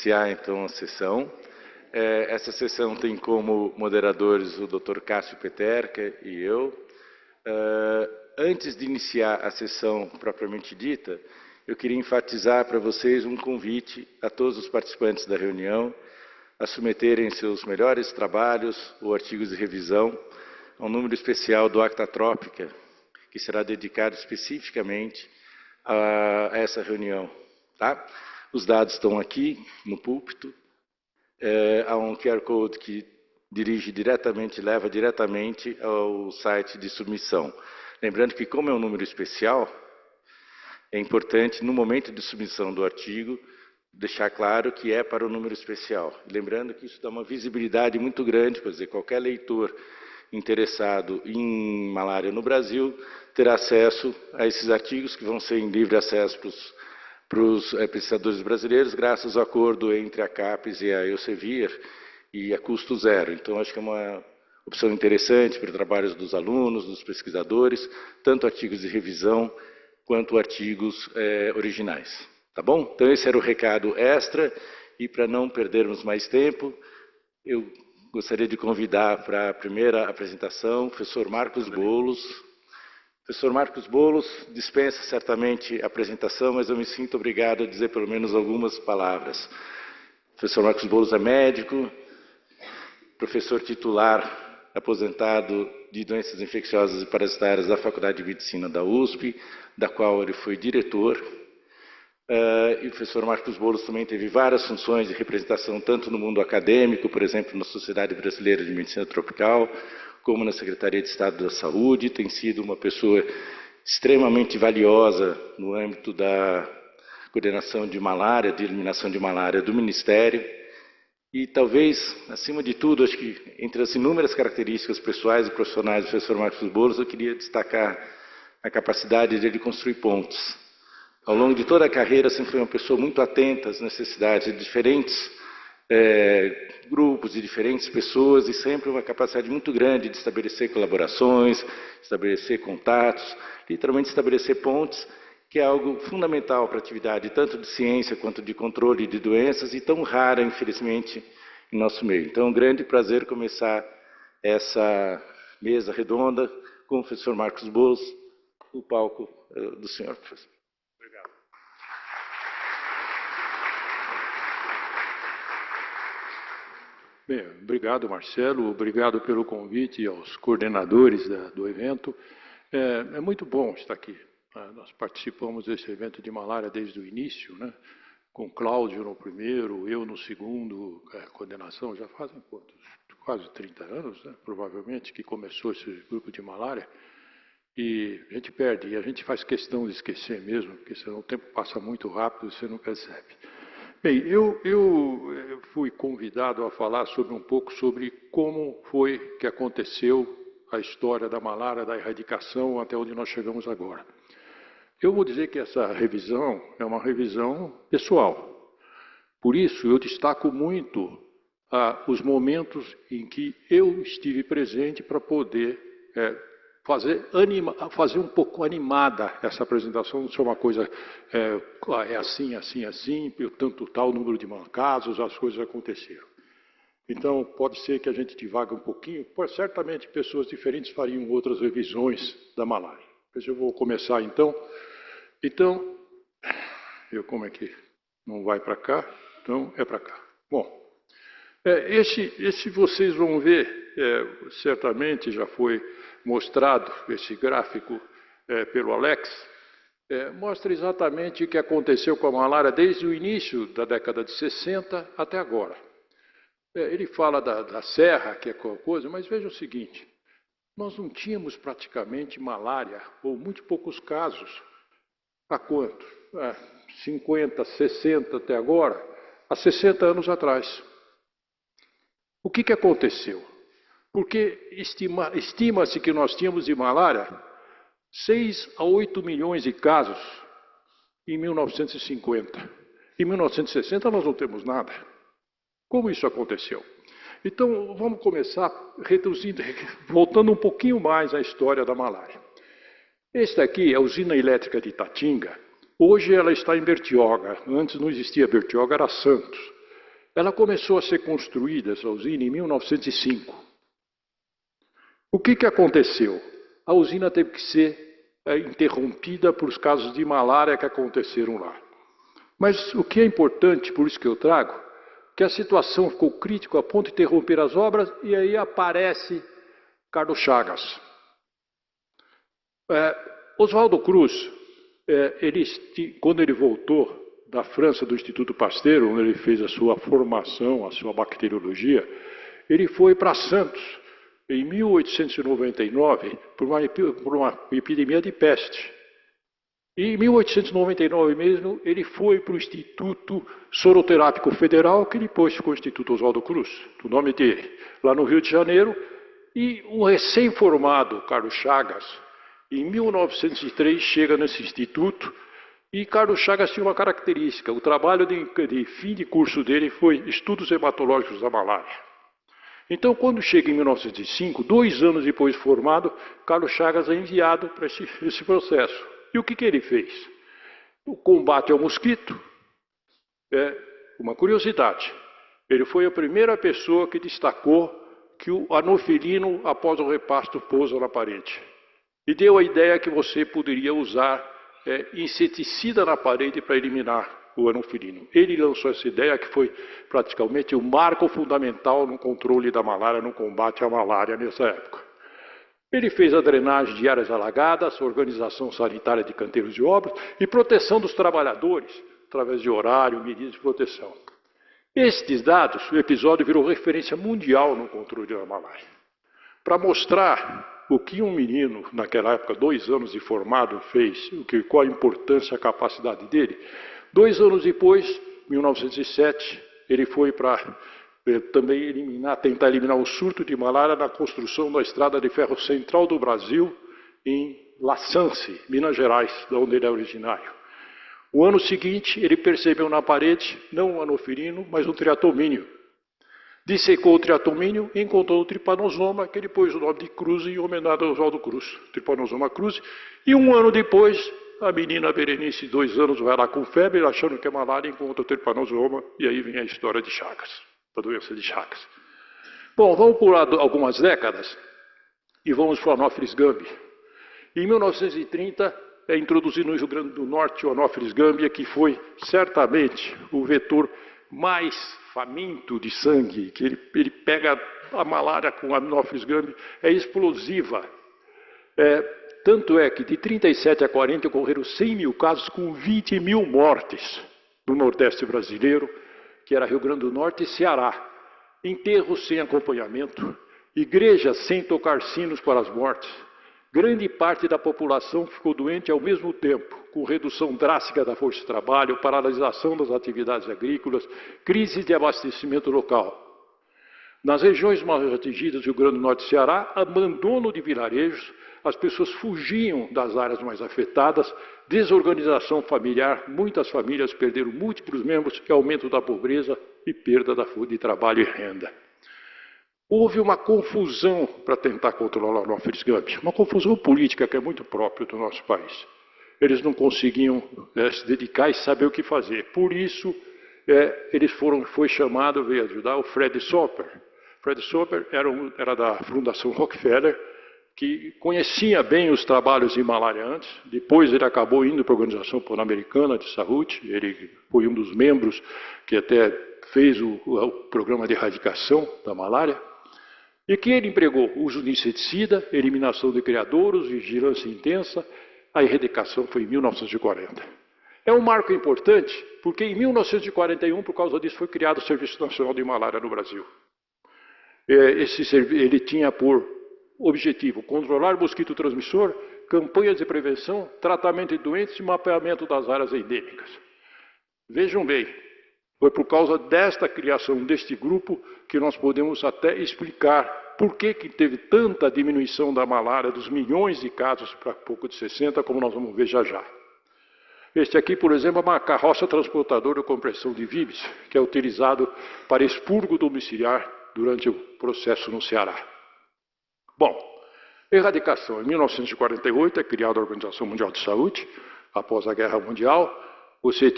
iniciar, então, a sessão. Essa sessão tem como moderadores o Dr. Cássio Peterka e eu. Antes de iniciar a sessão propriamente dita, eu queria enfatizar para vocês um convite a todos os participantes da reunião a submeterem seus melhores trabalhos ou artigos de revisão a um número especial do Acta Trópica, que será dedicado especificamente a essa reunião. Tá? Os dados estão aqui no púlpito. Há um QR Code que leva diretamente ao site de submissão. Lembrando que, como é um número especial, é importante, no momento de submissão do artigo, deixar claro que é para o número especial. Lembrando que isso dá uma visibilidade muito grande, quer dizer, qualquer leitor interessado em malária no Brasil terá acesso a esses artigos que vão ser em livre acesso para os pesquisadores brasileiros, graças ao acordo entre a CAPES e a Elsevier, e a custo zero. Então, acho que é uma opção interessante para trabalhos dos alunos, dos pesquisadores, tanto artigos de revisão quanto artigos originais. Tá bom? Então, esse era o recado extra, e para não perdermos mais tempo, eu gostaria de convidar para a primeira apresentação o professor Marcos Boulos. O professor Marcos Boulos dispensa certamente a apresentação, mas eu me sinto obrigado a dizer pelo menos algumas palavras. O professor Marcos Boulos é médico, professor titular aposentado de doenças infecciosas e parasitárias da Faculdade de Medicina da USP, da qual ele foi diretor. E o professor Marcos Boulos também teve várias funções de representação, tanto no mundo acadêmico, por exemplo, na Sociedade Brasileira de Medicina Tropical, como na Secretaria de Estado da Saúde. Tem sido uma pessoa extremamente valiosa no âmbito da coordenação de malária, de eliminação de malária do Ministério. E talvez, acima de tudo, acho que entre as inúmeras características pessoais e profissionais do professor Marcos Boulos, eu queria destacar a capacidade de ele construir pontes. Ao longo de toda a carreira, sempre foi uma pessoa muito atenta às necessidades de diferentes grupos, de diferentes pessoas, e sempre uma capacidade muito grande de estabelecer colaborações, estabelecer contatos, literalmente estabelecer pontes, que é algo fundamental para a atividade tanto de ciência quanto de controle de doenças, e tão rara, infelizmente, em nosso meio. Então, é um grande prazer começar essa mesa redonda com o professor Marcos Boulos. O palco do senhor, professor. Obrigado. Bem, obrigado, Marcelo. Obrigado pelo convite aos coordenadores do evento. É muito bom estar aqui. Nós participamos desse evento de malária desde o início, né? Com Cláudio no primeiro, eu no segundo, coordenação, já fazem quantos? Quase 30 anos, né? Provavelmente, que começou esse grupo de malária. E a gente perde, e a gente faz questão de esquecer mesmo, porque senão o tempo passa muito rápido e você não percebe. Bem, eu fui convidado a falar um pouco sobre como foi que aconteceu a história da malária, da erradicação, até onde nós chegamos agora. Eu vou dizer que essa revisão é uma revisão pessoal. Por isso, eu destaco muito os momentos em que eu estive presente para poder fazer um pouco animada essa apresentação. Não ser uma coisa, assim, assim, assim, tanto tal número de casos, as coisas aconteceram. Então, pode ser que a gente divague um pouquinho, pois certamente pessoas diferentes fariam outras revisões da malária. Mas eu vou começar então. Então, como é que não vai para cá? Então, é para cá. Bom, esse vocês vão ver, certamente já foi mostrado, esse gráfico pelo Alex, mostra exatamente o que aconteceu com a malária desde o início da década de 60 até agora. Ele fala da serra, que é coisa, mas veja o seguinte, nós não tínhamos praticamente malária, ou muito poucos casos. Há quanto? 50, 60 até agora? Há 60 anos atrás. O que aconteceu? Porque estima-se que nós tínhamos de malária 6 a 8 milhões de casos em 1950. Em 1960 nós não temos nada. Como isso aconteceu? Então, vamos começar reduzindo, voltando um pouquinho mais à história da malária. Esta aqui é a usina elétrica de Itatinga. Hoje ela está em Bertioga. Antes não existia Bertioga, era Santos. Ela começou a ser construída, essa usina, em 1905. O que aconteceu? A usina teve que ser interrompida por os casos de malária que aconteceram lá. Mas o que é importante, por isso que eu trago, que a situação ficou crítica a ponto de interromper as obras e aí aparece Carlos Chagas. Oswaldo Cruz, quando ele voltou da França, do Instituto Pasteur, onde ele fez a sua formação, a sua bacteriologia, ele foi para Santos, em 1899, por uma epidemia de peste. E em 1899 mesmo, ele foi para o Instituto Soroterápico Federal, que depois ficou o Instituto Oswaldo Cruz, o nome dele, lá no Rio de Janeiro. E o recém-formado Carlos Chagas, em 1903, chega nesse instituto. E Carlos Chagas tinha uma característica: o trabalho de fim de curso dele foi Estudos Hematológicos da Malária. Então, quando chega em 1905, 2 anos depois de formado, Carlos Chagas é enviado para esse processo. E o que ele fez? O combate ao mosquito é uma curiosidade. Ele foi a primeira pessoa que destacou que o anofilino, após o repasto, pousa na parede. E deu a ideia que você poderia usar inseticida na parede para eliminar o anofilino. Ele lançou essa ideia que foi praticamente o marco fundamental no controle da malária, no combate à malária nessa época. Ele fez a drenagem de áreas alagadas, organização sanitária de canteiros de obras e proteção dos trabalhadores, através de horário, medidas de proteção. Estes dados, o episódio virou referência mundial no controle da malária. Para mostrar o que um menino, naquela época, 2 anos de formado, fez, qual a importância, a capacidade dele, 2 anos depois, 1907, ele foi para também tentar eliminar o surto de malária na construção da estrada de ferro central do Brasil, em La Sance, Minas Gerais, de onde ele é originário. O ano seguinte, ele percebeu na parede, não um anofilino, mas um triatomínio. Dissecou o triatomínio e encontrou o tripanosoma, que ele pôs o nome de Cruz em homenagem ao Oswaldo Cruz, tripanosoma Cruz. E 1 ano depois, a menina Berenice, 2 anos, vai lá com febre, achando que é malária, encontra o tripanosoma, e aí vem a história de Chagas, da doença de Chagas. Bom, vamos pular algumas décadas e vamos para o Anopheles gambiae. Em 1930, é introduzido no Rio Grande do Norte o Anopheles gambiae, que foi certamente o vetor mais faminto de sangue, que ele pega a malária com a Anopheles gambiae, é explosiva. Tanto é que de 37 a 40 ocorreram 100 mil casos com 20 mil mortes no Nordeste brasileiro, que era Rio Grande do Norte e Ceará. Enterros sem acompanhamento, igrejas sem tocar sinos para as mortes. Grande parte da população ficou doente ao mesmo tempo, com redução drástica da força de trabalho, paralisação das atividades agrícolas, crise de abastecimento local. Nas regiões mais atingidas, Rio Grande do Norte e Ceará, abandono de vilarejos, as pessoas fugiam das áreas mais afetadas, desorganização familiar, muitas famílias perderam múltiplos membros, aumento da pobreza e perda de trabalho e renda. Houve uma confusão para tentar controlar o Anopheles gambiae, uma confusão política que é muito própria do nosso país. Eles não conseguiam se dedicar e saber o que fazer. Por isso, foi chamado, veio ajudar o Fred Soper. Fred Soper era da Fundação Rockefeller, que conhecia bem os trabalhos de malária antes. Depois ele acabou indo para a Organização Pan-Americana de Saúde. Ele foi um dos membros que até fez o programa de erradicação da malária. E que ele empregou uso de inseticida, eliminação de criadouros, vigilância intensa. A erradicação foi em 1940. É um marco importante, porque em 1941, por causa disso, foi criado o Serviço Nacional de Malária no Brasil. Ele tinha por objetivo controlar o mosquito transmissor, campanhas de prevenção, tratamento de doentes e mapeamento das áreas endêmicas. Vejam bem, foi por causa desta criação deste grupo que nós podemos até explicar por que teve tanta diminuição da malária, dos milhões de casos para pouco de 60, como nós vamos ver já já. Este aqui, por exemplo, é uma carroça transportadora de compressão de vibes, que é utilizado para expurgo domiciliar durante o processo no Ceará. Bom, erradicação. Em 1948 é criada a Organização Mundial de Saúde, após a Guerra Mundial. Você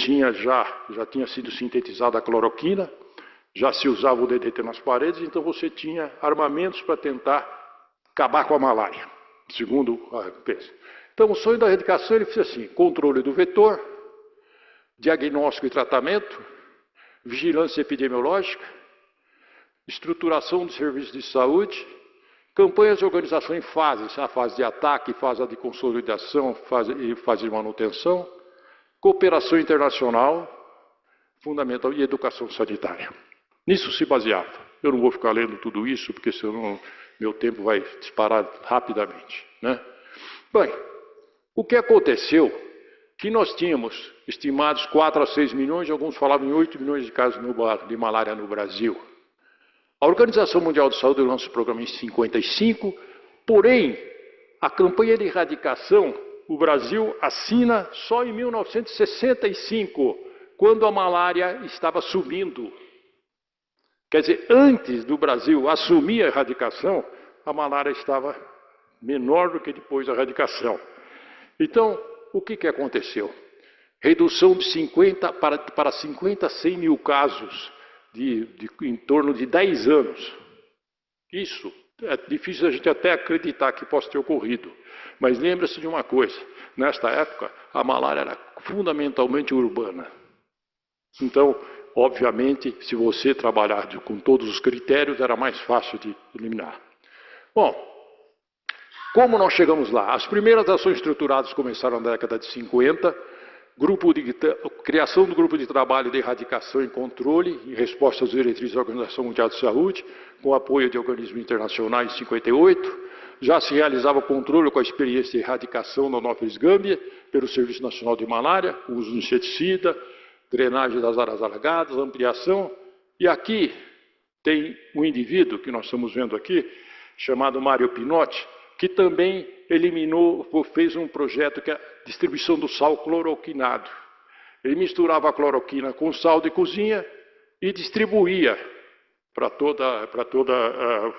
já tinha sido sintetizada a cloroquina, já se usava o DDT nas paredes, então você tinha armamentos para tentar acabar com a malária, segundo a empresa. Então o sonho da erradicação ele fez assim: controle do vetor, diagnóstico e tratamento, vigilância epidemiológica, estruturação dos serviços de saúde, campanhas de organização em fases, a fase de ataque, fase de consolidação e fase de manutenção, cooperação internacional, fundamental e educação sanitária. Nisso se baseava. Eu não vou ficar lendo tudo isso, porque senão meu tempo vai disparar rapidamente, né? Bem, o que aconteceu? Que nós tínhamos estimados 4 a 6 milhões, alguns falavam em 8 milhões de casos de malária no Brasil. A Organização Mundial de Saúde lança o programa em 55, porém, a campanha de erradicação, o Brasil assina só em 1965, quando a malária estava subindo. Quer dizer, antes do Brasil assumir a erradicação, a malária estava menor do que depois da erradicação. Então, o que aconteceu? Redução de 50 para 50 a 100 mil casos em torno de 10 anos. Isso é difícil a gente até acreditar que possa ter ocorrido. Mas lembra-se de uma coisa: nesta época, a malária era fundamentalmente urbana. Então, obviamente, se você trabalhar com todos os critérios, era mais fácil de eliminar. Bom, como nós chegamos lá? As primeiras ações estruturadas começaram na década de 50, criação do grupo de trabalho de erradicação e controle, em resposta às diretrizes da Organização Mundial de Saúde, com apoio de organismos internacionais em 58. Já se realizava controle com a experiência de erradicação da Anófelis gâmbia, pelo Serviço Nacional de Malária, uso de inseticida, drenagem das áreas alagadas, ampliação. E aqui tem um indivíduo, que nós estamos vendo aqui, chamado Mário Pinotti, que também fez um projeto que é a distribuição do sal cloroquinado. Ele misturava a cloroquina com sal de cozinha e distribuía para toda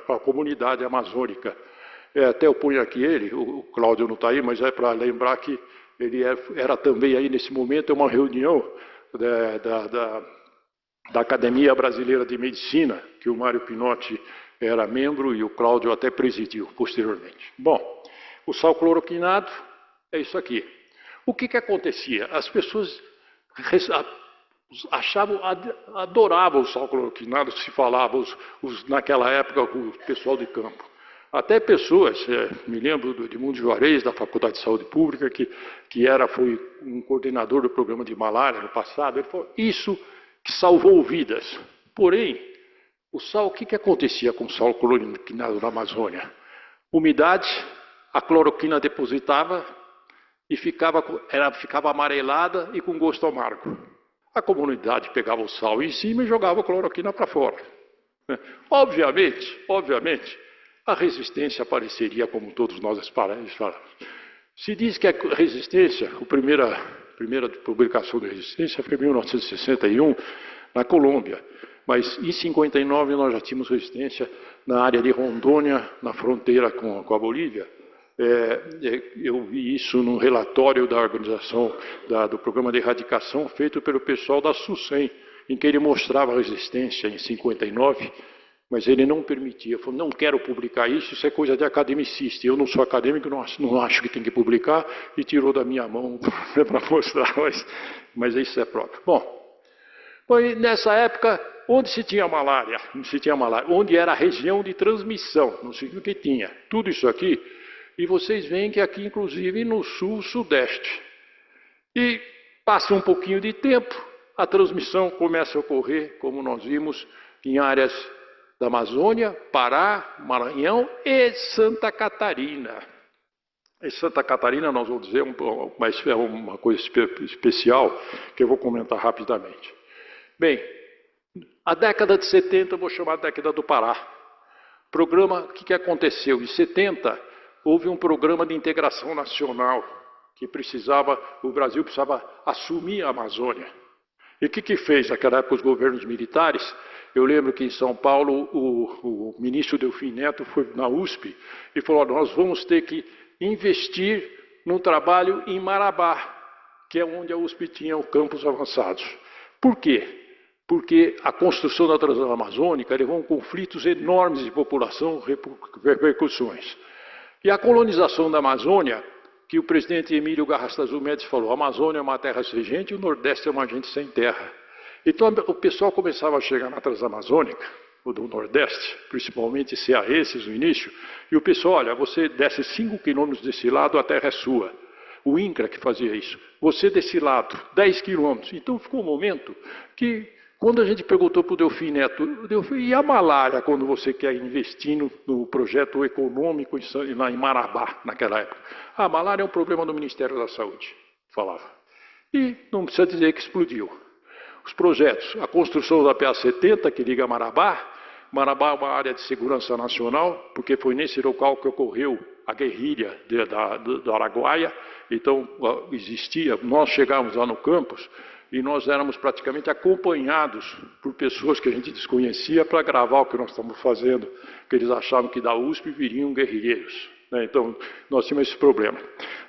a comunidade amazônica. Até eu ponho aqui ele, o Cláudio não está aí, mas é para lembrar que ele era também aí nesse momento uma reunião da Academia Brasileira de Medicina, que o Mário Pinotti era membro e o Cláudio até presidiu posteriormente. Bom, o sal cloroquinado é isso aqui. O que acontecia? As pessoas adoravam o sal cloroquinado, se falava naquela época com o pessoal de campo. Até pessoas, me lembro do Edmundo Juarez, da Faculdade de Saúde Pública, que foi um coordenador do programa de malária no passado, ele falou: isso que salvou vidas. Porém, o sal, o que acontecia com o sal cloroquinado na Amazônia? Umidade, a cloroquina depositava e ficava amarelada e com gosto amargo. A comunidade pegava o sal em cima e jogava a cloroquina para fora. Obviamente, a resistência apareceria como todos nós falamos. Se diz que a resistência, a primeira publicação da resistência foi em 1961, na Colômbia. Mas em 59 nós já tínhamos resistência na área de Rondônia, na fronteira com a Bolívia. Eu vi isso num relatório da organização do programa de erradicação feito pelo pessoal da SUSEM, em que ele mostrava a resistência em 59, mas ele não permitia. Falou: não quero publicar isso, isso é coisa de academicista. Eu não sou acadêmico, não acho que tem que publicar, e tirou da minha mão para mostrar, mas isso é próprio. Bom, nessa época, onde se tinha malária? Não se tinha malária. Onde era a região de transmissão? Não sei o que tinha. Tudo isso aqui. E vocês veem que aqui, inclusive, no sul, sudeste. E passa um pouquinho de tempo, a transmissão começa a ocorrer, como nós vimos, em áreas da Amazônia, Pará, Maranhão e Santa Catarina. Em Santa Catarina, nós vamos dizer, mas é uma coisa especial que eu vou comentar rapidamente. Bem, a década de 70, eu vou chamar de década do Pará. Programa, o que aconteceu? Em 70, houve um programa de integração nacional, que o Brasil precisava assumir a Amazônia. E o que fez naquela época os governos militares? Eu lembro que em São Paulo, o ministro Delfim Neto foi na USP e falou: nós vamos ter que investir num trabalho em Marabá, que é onde a USP tinha os campos avançados. Por quê? porque a construção da Transamazônica levou a conflitos enormes de população, repercussões. E a colonização da Amazônia, que o presidente Emílio Garrastazu Médici falou, a Amazônia é uma terra sem gente e o Nordeste é uma gente sem terra. Então o pessoal começava a chegar na Transamazônica, ou do Nordeste, principalmente cearenses no início, e o pessoal, olha, você desce 5 quilômetros desse lado, a terra é sua. O INCRA que fazia isso. Você desse lado, 10 quilômetros. Então ficou um momento que, quando a gente perguntou para o Delfim Neto, e a malária quando você quer investir no projeto econômico lá em Marabá, naquela época? A malária é um problema do Ministério da Saúde, falava. E não precisa dizer que explodiu. Os projetos, a construção da PA-70, que liga Marabá. Marabá é uma área de segurança nacional, porque foi nesse local que ocorreu a guerrilha do Araguaia. Então, existia, nós chegávamos lá no campus e nós éramos praticamente acompanhados por pessoas que a gente desconhecia para gravar o que nós estamos fazendo, que eles achavam que da USP viriam guerrilheiros. Então, nós tínhamos esse problema.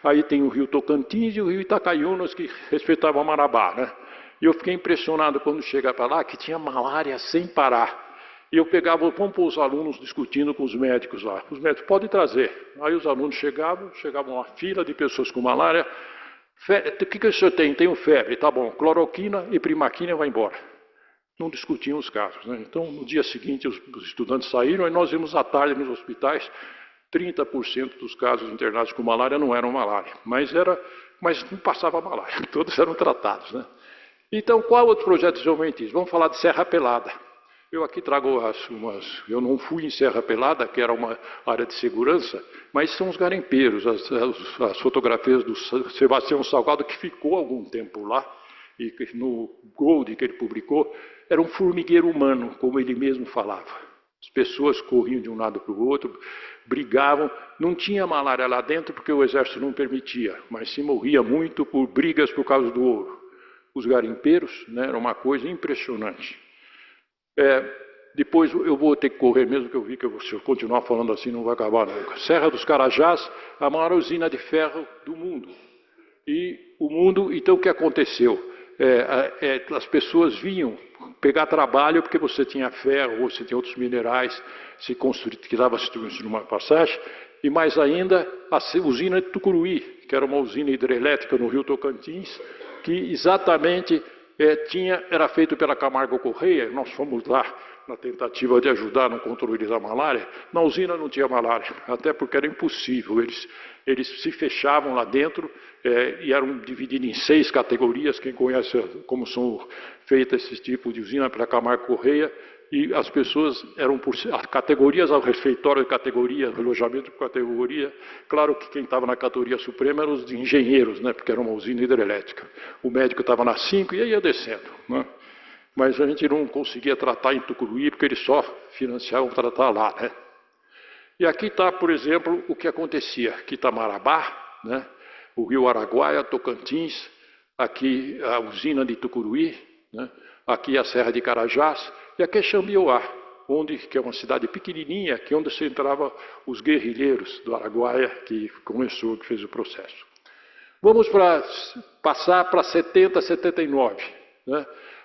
Aí tem o rio Tocantins e o rio Itacaiunas, que respeitavam Marabá. E eu fiquei impressionado quando cheguei para lá, que tinha malária sem parar. E eu pegava, vamos pôr os alunos discutindo com os médicos lá. Os médicos podem trazer. Aí os alunos chegavam uma fila de pessoas com malária. O que o senhor tem? Tenho febre, tá bom. Cloroquina e primaquina vai embora. Não discutiam os casos. Então, no dia seguinte, os estudantes saíram e nós vimos à tarde nos hospitais, 30% dos casos internados com malária não eram malária. Mas não passava malária. Todos eram tratados. Então, qual outro projeto de desenvolvimento? Vamos falar de Serra Pelada. Eu aqui trago eu não fui em Serra Pelada, que era uma área de segurança, mas são os garimpeiros, as fotografias do Sebastião Salgado, que ficou algum tempo lá, e no Gold que ele publicou, era um formigueiro humano, como ele mesmo falava. As pessoas corriam de um lado para o outro, brigavam, não tinha malária lá dentro porque o exército não permitia, mas se morria muito por brigas por causa do ouro. Os garimpeiros, era uma coisa impressionante. Depois eu vou ter que correr mesmo, que eu vi que se eu continuar falando assim não vai acabar nunca. Serra dos Carajás, a maior usina de ferro do mundo. E o mundo, então o que aconteceu? As pessoas pegar trabalho porque você tinha ferro ou você tinha outros minerais, que estava se construindo uma passagem, e mais ainda a usina de Tucuruí, que era uma usina hidrelétrica no rio Tocantins, que exatamente era feito pela Camargo Correia. Nós fomos lá na tentativa de ajudar no controle da malária. Na usina não tinha malária, até porque era impossível. Eles se fechavam lá dentro e eram divididos em 6 categorias. Quem conhece como são feitas esse tipo de usina pela Camargo Correia, e as pessoas eram por categorias, ao refeitório de categoria, alojamento por categoria. Claro que quem estava na categoria suprema eram os engenheiros, porque era uma usina hidrelétrica. O médico estava na 5 e ia descendo. Mas a gente não conseguia tratar em Tucuruí, porque eles só financiavam tratar lá. E aqui está, por exemplo, o que acontecia. Aqui está Marabá, o rio Araguaia, Tocantins, aqui a usina de Tucuruí, aqui a Serra de Carajás, e aqui é Xambioá, que é uma cidade pequenininha, que é onde se entrava os guerrilheiros do Araguaia, que fez o processo. Vamos passar para 70, 79.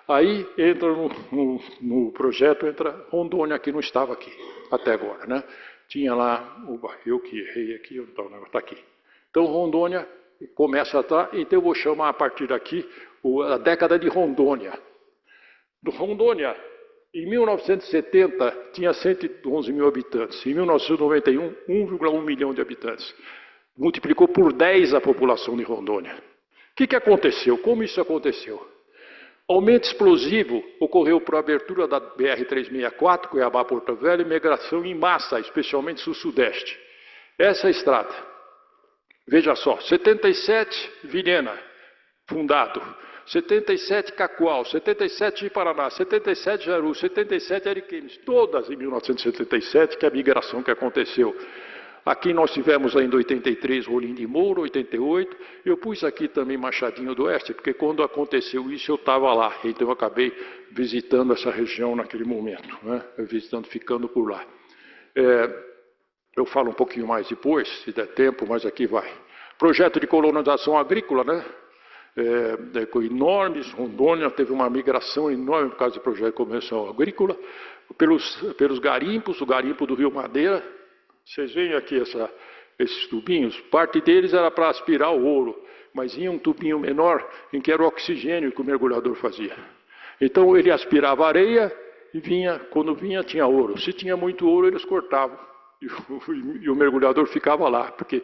Aí entra no projeto, entra Rondônia, que não estava aqui até agora. Tinha lá, eu que errei aqui, então está aqui. Então Rondônia começa a estar, então eu vou chamar a partir daqui a década de Rondônia. Rondônia, em 1970, tinha 111 mil habitantes. Em 1991, 1,1 milhão de habitantes. Multiplicou por 10 a população de Rondônia. O que aconteceu? Como isso aconteceu? Aumento explosivo ocorreu por abertura da BR-364, Cuiabá-Porto Velho, e migração em massa, especialmente sul-sudeste. Essa é a estrada. Veja só, 77, Vilhena, fundado. 77, Cacoal, 77, Paraná, 77, Jaru, 77, Ariquemes, todas em 1977, que é a migração que aconteceu. Aqui nós tivemos ainda 83, Rolim de Moura, 88, eu pus aqui também Machadinho do Oeste, porque quando aconteceu isso eu estava lá, então eu acabei visitando essa região naquele momento, ficando por lá. Eu falo um pouquinho mais depois, se der tempo, mas aqui vai. Projeto de colonização agrícola, com enormes. Rondônia teve uma migração enorme por causa do projeto de convenção agrícola, pelos garimpos, o garimpo do Rio Madeira. Vocês veem aqui esses tubinhos, parte deles era para aspirar o ouro, mas tinha um tubinho menor em que era o oxigênio que o mergulhador fazia. Então ele aspirava areia e quando vinha tinha ouro. Se tinha muito ouro, eles cortavam e o mergulhador ficava lá, porque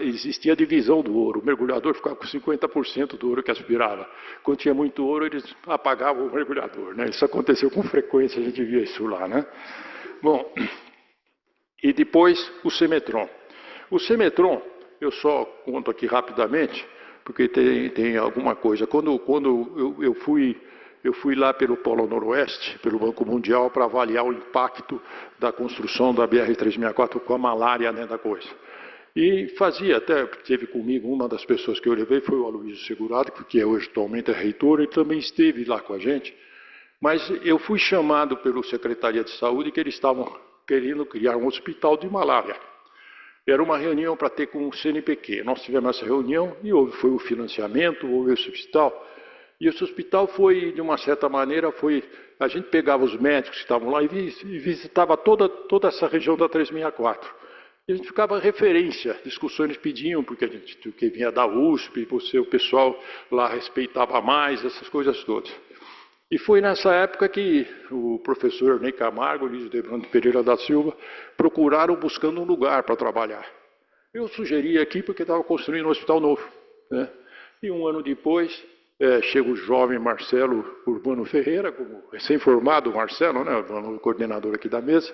existia a divisão do ouro. O mergulhador ficava com 50% do ouro que aspirava. Quando tinha muito ouro, eles apagavam o mergulhador, né? Isso aconteceu com frequência, a gente via isso lá, né? Bom, e depois o Semetron. O Semetron, eu só conto aqui rapidamente, porque tem alguma coisa. Quando eu fui lá pelo Polo Noroeste, pelo Banco Mundial, para avaliar o impacto da construção da BR-364 com a malária, né, da coisa. E até teve comigo, uma das pessoas que eu levei foi o Aloysio Segurado, que hoje atualmente é reitor, ele também esteve lá com a gente. Mas eu fui chamado pelo Secretaria de Saúde que eles estavam querendo criar um hospital de malária. Era uma reunião para ter com o CNPq. Nós tivemos essa reunião e foi o financiamento, houve esse hospital. E esse hospital foi, de uma certa maneira, a gente pegava os médicos que estavam lá e visitava toda essa região da 364. E a gente ficava referência, discussões pediam, porque que vinha da USP, o pessoal lá respeitava mais, essas coisas todas. E foi nessa época que o professor Ney Camargo e o Luiz Debrando Pereira da Silva procuraram buscando um lugar para trabalhar. Eu sugeri aqui porque estava construindo um hospital novo, né? E um ano depois, chega o jovem Marcelo Urbano Ferreira, como recém-formado Marcelo, né, o coordenador aqui da mesa,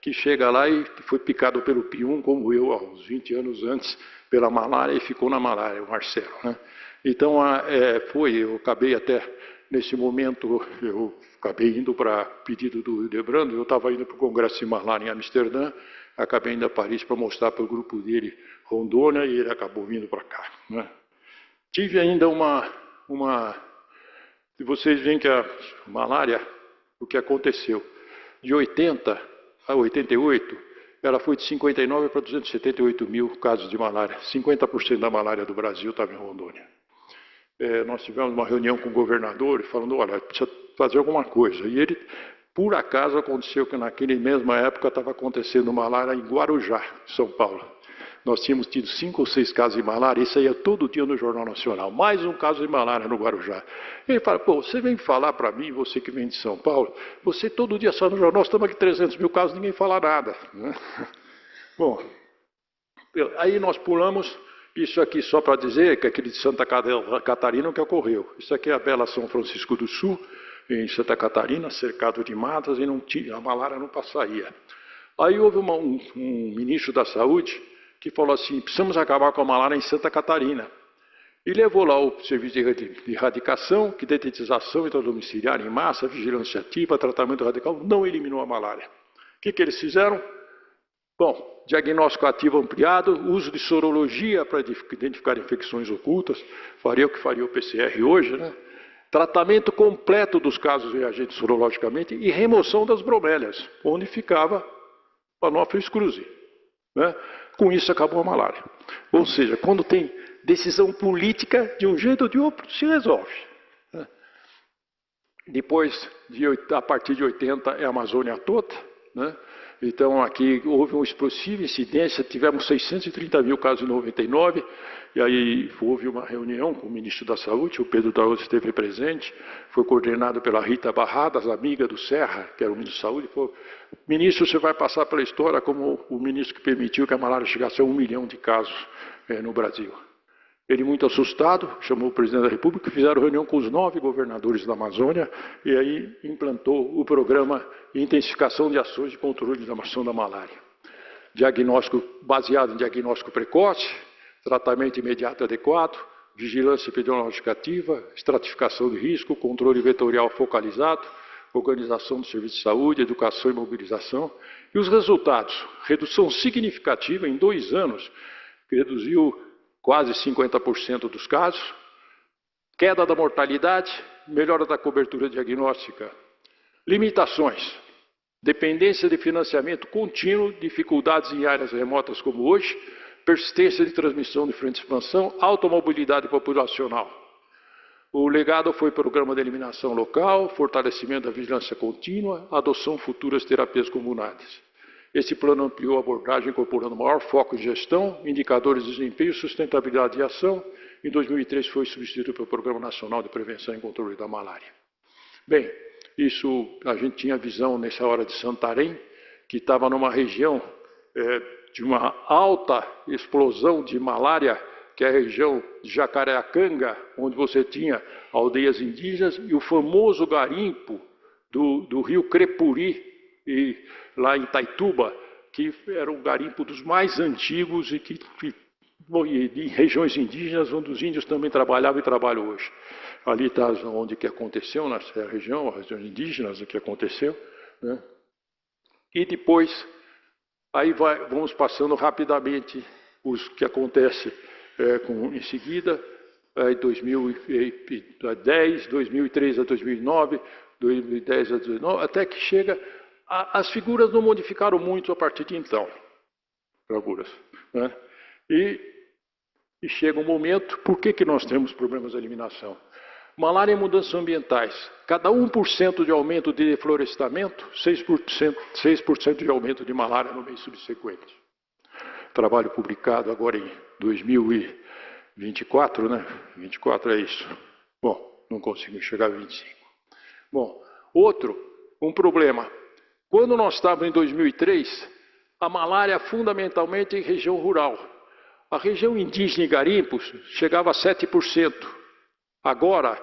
que chega lá e foi picado pelo P1, como eu, há uns 20 anos antes, pela malária, e ficou na malária, o Marcelo, né? Então, eu acabei até, nesse momento, eu acabei indo para pedido do Debrando, eu estava indo para o Congresso de Malária em Amsterdã, acabei indo a Paris para mostrar para o grupo dele Rondônia, e ele acabou vindo para cá, né? Tive ainda vocês veem que a malária, o que aconteceu, de 80 a 88, ela foi de 59 para 278 mil casos de malária. 50% da malária do Brasil estava em Rondônia. Nós tivemos uma reunião com o governador falando, olha, precisa fazer alguma coisa. E ele, por acaso, aconteceu que naquela mesma época estava acontecendo malária em Guarujá, São Paulo. Nós tínhamos tido 5 ou 6 casos de malária, isso ia todo dia no Jornal Nacional. Mais um caso de malária no Guarujá. Ele fala, pô, você vem falar para mim, você que vem de São Paulo, você todo dia sai no jornal, nós estamos aqui 300 mil casos, ninguém fala nada, né? Bom, aí nós pulamos isso aqui só para dizer que aquele de Santa Catarina que ocorreu. Isso aqui é a bela São Francisco do Sul, em Santa Catarina, cercado de matas, e a malária não passaria. Aí houve um ministro da Saúde que falou assim, precisamos acabar com a malária em Santa Catarina. E levou lá o serviço de erradicação, que detetização intradomiciliar em massa, vigilância ativa, tratamento radical, não eliminou a malária. O que eles fizeram? Bom, diagnóstico ativo ampliado, uso de sorologia para identificar infecções ocultas, faria o que faria o PCR hoje, né? Tratamento completo dos casos reagentes sorologicamente e remoção das bromélias, onde ficava o Anopheles cruzi, né? Com isso acabou a malária. Ou seja, quando tem decisão política, de um jeito ou de outro, se resolve, né? Depois, a partir de 80, é a Amazônia toda, né? Então, aqui houve uma explosiva incidência, tivemos 630 mil casos em 99, e aí houve uma reunião com o ministro da Saúde, o Pedro Daoso esteve presente, foi coordenado pela Rita Barradas, amiga do Serra, que era o ministro da Saúde, falou, ministro, você vai passar pela história como o ministro que permitiu que a malária chegasse a 1 milhão de casos no Brasil. Ele, muito assustado, chamou o presidente da República, fizeram reunião com os 9 governadores da Amazônia e aí implantou o programa de intensificação de ações de controle da ação da malária. Diagnóstico baseado em diagnóstico precoce, tratamento imediato adequado, vigilância epidemiológica ativa, estratificação de risco, controle vetorial focalizado, organização do serviço de saúde, educação e mobilização. E os resultados, redução significativa em 2 anos, que reduziu quase 50% dos casos, queda da mortalidade, melhora da cobertura diagnóstica. Limitações, dependência de financiamento contínuo, dificuldades em áreas remotas como hoje, persistência de transmissão de frente de expansão, alta mobilidade populacional. O legado foi programa de eliminação local, fortalecimento da vigilância contínua, adoção de futuras terapias comunais. Esse plano ampliou a abordagem, incorporando maior foco em gestão, indicadores de desempenho, sustentabilidade de ação. Em 2003 foi substituído pelo Programa Nacional de Prevenção e Controle da Malária. Bem, isso a gente tinha visão nessa hora de Santarém, que estava numa região de uma alta explosão de malária, que é a região de Jacareacanga, onde você tinha aldeias indígenas, e o famoso garimpo do rio Crepuri, lá em Itaituba, que era um garimpo dos mais antigos e em regiões indígenas, onde os índios também trabalhavam e trabalham hoje. Ali está onde que aconteceu, nessa região, as regiões indígenas, o que aconteceu, né? E depois, aí vamos passando rapidamente os que acontece em seguida, 2010, 2003 a 2009, 2010 a 2009, até que chega... As figuras não modificaram muito a partir de então, né? E chega um momento, por que nós temos problemas de eliminação? Malária e mudanças ambientais. Cada 1% de aumento de deflorestamento, 6% de aumento de malária no mês subsequente. Trabalho publicado agora em 2024, né? 24 é isso. Bom, não consigo chegar a 25. Bom, um problema. Quando nós estávamos em 2003, a malária fundamentalmente em região rural. A região indígena e garimpos chegava a 7%. Agora,